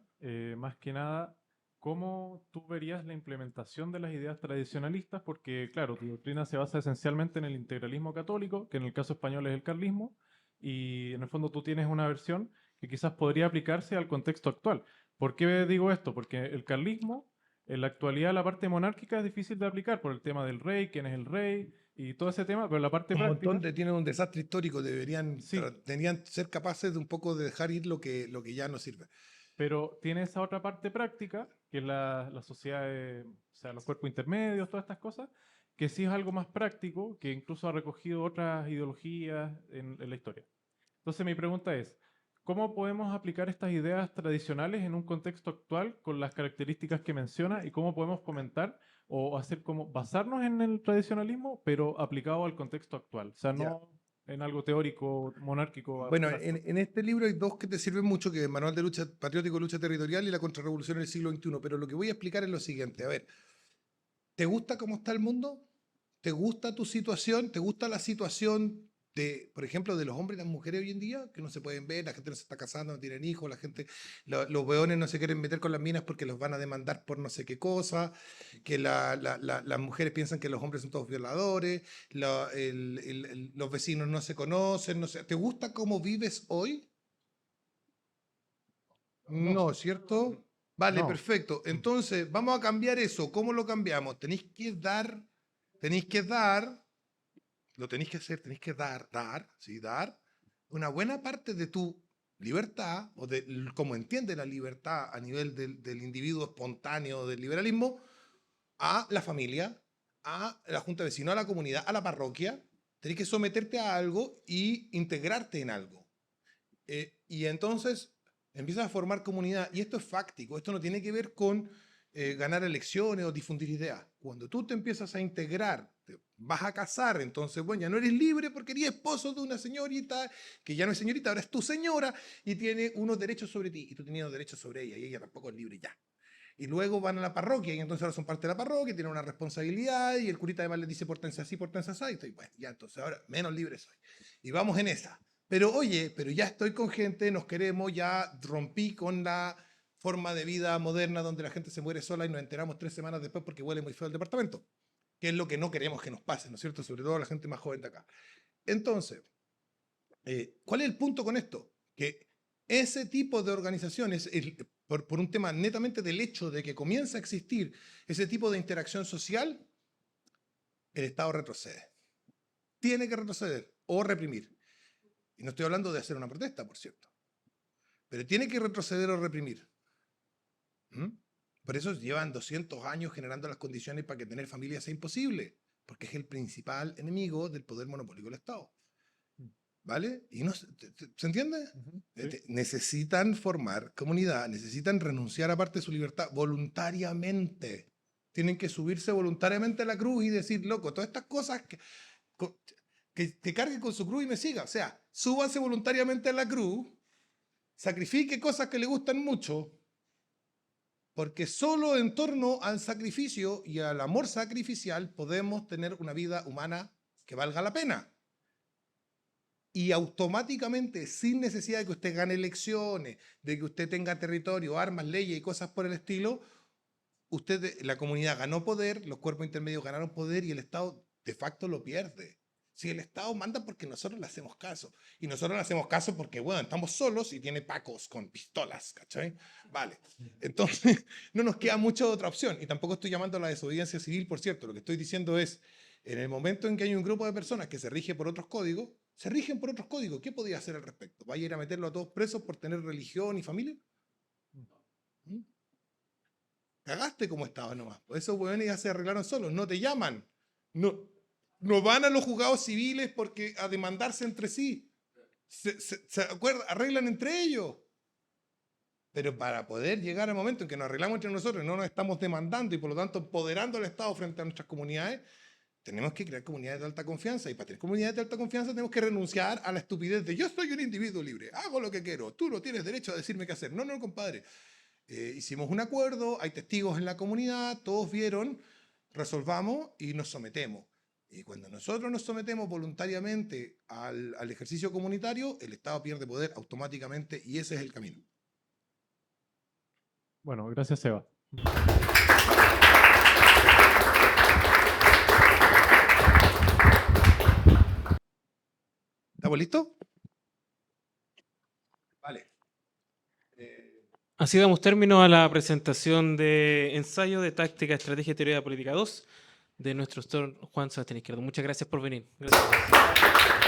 más que nada, ¿cómo tú verías la implementación de las ideas tradicionalistas? Porque, claro, tu doctrina se basa esencialmente en el integralismo católico, que en el caso español es el carlismo, y en el fondo tú tienes una versión que quizás podría aplicarse al contexto actual. ¿Por qué digo esto? Porque el carlismo, en la actualidad, la parte monárquica es difícil de aplicar por el tema del rey, quién es el rey, y todo ese tema, pero la parte práctica... Tienen un desastre histórico, deberían ser capaces de un poco de dejar ir lo que ya no sirve. Pero tiene esa otra parte práctica, que es la sociedad, o sea, los cuerpos intermedios, todas estas cosas, que sí es algo más práctico, que incluso ha recogido otras ideologías en la historia. Entonces mi pregunta es, ¿cómo podemos aplicar estas ideas tradicionales en un contexto actual con las características que menciona y cómo podemos comentar o hacer como basarnos en el tradicionalismo, pero aplicado al contexto actual? O sea, no en algo teórico, monárquico. Bueno, abstracto. en este libro hay dos que te sirven mucho, que es el Manual de Lucha Patriótico, Lucha Territorial y la Contrarrevolución en el siglo XXI. Pero lo que voy a explicar es lo siguiente. A ver, ¿te gusta cómo está el mundo? ¿Te gusta tu situación? ¿Te gusta la situación de, por ejemplo, de los hombres y las mujeres hoy en día? Que no se pueden ver, la gente no se está casando, no tienen hijos, la gente, los weones no se quieren meter con las minas porque los van a demandar por no sé qué cosa, que las mujeres piensan que los hombres son todos violadores, los vecinos no se conocen, no sé. ¿Te gusta cómo vives hoy? No, ¿cierto? Vale, No. perfecto. Entonces, vamos a cambiar eso. ¿Cómo lo cambiamos? Tenéis que dar, lo tenéis que hacer, tenéis que dar una buena parte de tu libertad, o de cómo entiende la libertad a nivel del individuo espontáneo del liberalismo, a la familia, a la junta de vecinos, a la comunidad, a la parroquia, Tenés que someterte a algo y integrarte en algo. Y entonces empiezas a formar comunidad. Y esto es fáctico. Esto no tiene que ver con ganar elecciones o difundir ideas. Cuando tú te empiezas a integrar, te vas a casar, entonces, bueno, ya no eres libre porque eres esposo de una señorita, que ya no es señorita, ahora es tu señora, y tiene unos derechos sobre ti, y tú tenías unos derechos sobre ella, y ella tampoco es libre ya. Y luego van a la parroquia, y entonces ahora son parte de la parroquia, tienen una responsabilidad, y el curita además les dice, pórtense así, y estoy, bueno, ya, entonces ahora menos libre soy. Y vamos en esa. Pero oye, pero ya estoy con gente, nos queremos, ya rompí con la forma de vida moderna donde la gente se muere sola y nos enteramos 3 semanas después porque huele muy feo el departamento, que es lo que no queremos que nos pase, ¿no es cierto? Sobre todo a la gente más joven de acá. Entonces, ¿cuál es el punto con esto? Que ese tipo de organizaciones, por un tema netamente del hecho de que comienza a existir ese tipo de interacción social, el Estado retrocede. Tiene que retroceder o reprimir. Y no estoy hablando de hacer una protesta, por cierto. Pero tiene que retroceder o reprimir. Por eso llevan 200 años generando las condiciones para que tener familia sea imposible, porque es el principal enemigo del poder monopólico del Estado. ¿Vale? Y no, ¿se entiende? Sí. Necesitan formar comunidad, necesitan renunciar a parte de su libertad voluntariamente. Tienen que subirse voluntariamente a la cruz y decir, loco, todas estas cosas que cargue con su cruz y me siga. O sea, súbanse voluntariamente a la cruz, sacrifique cosas que le gustan mucho, porque solo en torno al sacrificio y al amor sacrificial podemos tener una vida humana que valga la pena. Y automáticamente, sin necesidad de que usted gane elecciones, de que usted tenga territorio, armas, leyes y cosas por el estilo, la comunidad ganó poder, los cuerpos intermedios ganaron poder y el Estado de facto lo pierde. Si el Estado manda porque nosotros le hacemos caso. Y nosotros le hacemos caso porque, bueno, estamos solos y tiene pacos con pistolas, ¿cachai? Vale. Entonces, no nos queda mucha otra opción. Y tampoco estoy llamando a la desobediencia civil, por cierto. Lo que estoy diciendo es, en el momento en que hay un grupo de personas que se rige por otros códigos, se rigen por otros códigos. ¿Qué podía hacer al respecto? ¿Vaya a ir a meterlo a todos presos por tener religión y familia? Cagaste como estaba nomás. Por eso, bueno, ya se arreglaron solos. No te llaman. No van a los juzgados civiles porque a demandarse entre sí. Se arreglan entre ellos. Pero para poder llegar al momento en que nos arreglamos entre nosotros y no nos estamos demandando y por lo tanto empoderando al Estado frente a nuestras comunidades, tenemos que crear comunidades de alta confianza. Y para tener comunidades de alta confianza tenemos que renunciar a la estupidez de yo soy un individuo libre, hago lo que quiero, tú no tienes derecho a decirme qué hacer. No, compadre. Hicimos un acuerdo, hay testigos en la comunidad, todos vieron, resolvamos y nos sometemos. Y cuando nosotros nos sometemos voluntariamente al ejercicio comunitario, el Estado pierde poder automáticamente y ese es el camino. Bueno, gracias, Seba. ¿Estamos listos? Vale. Así damos término a la presentación de ensayo de táctica, estrategia y teoría de política 2 de nuestro doctor Juan Sebastián Izquierdo. Muchas gracias por venir. Gracias.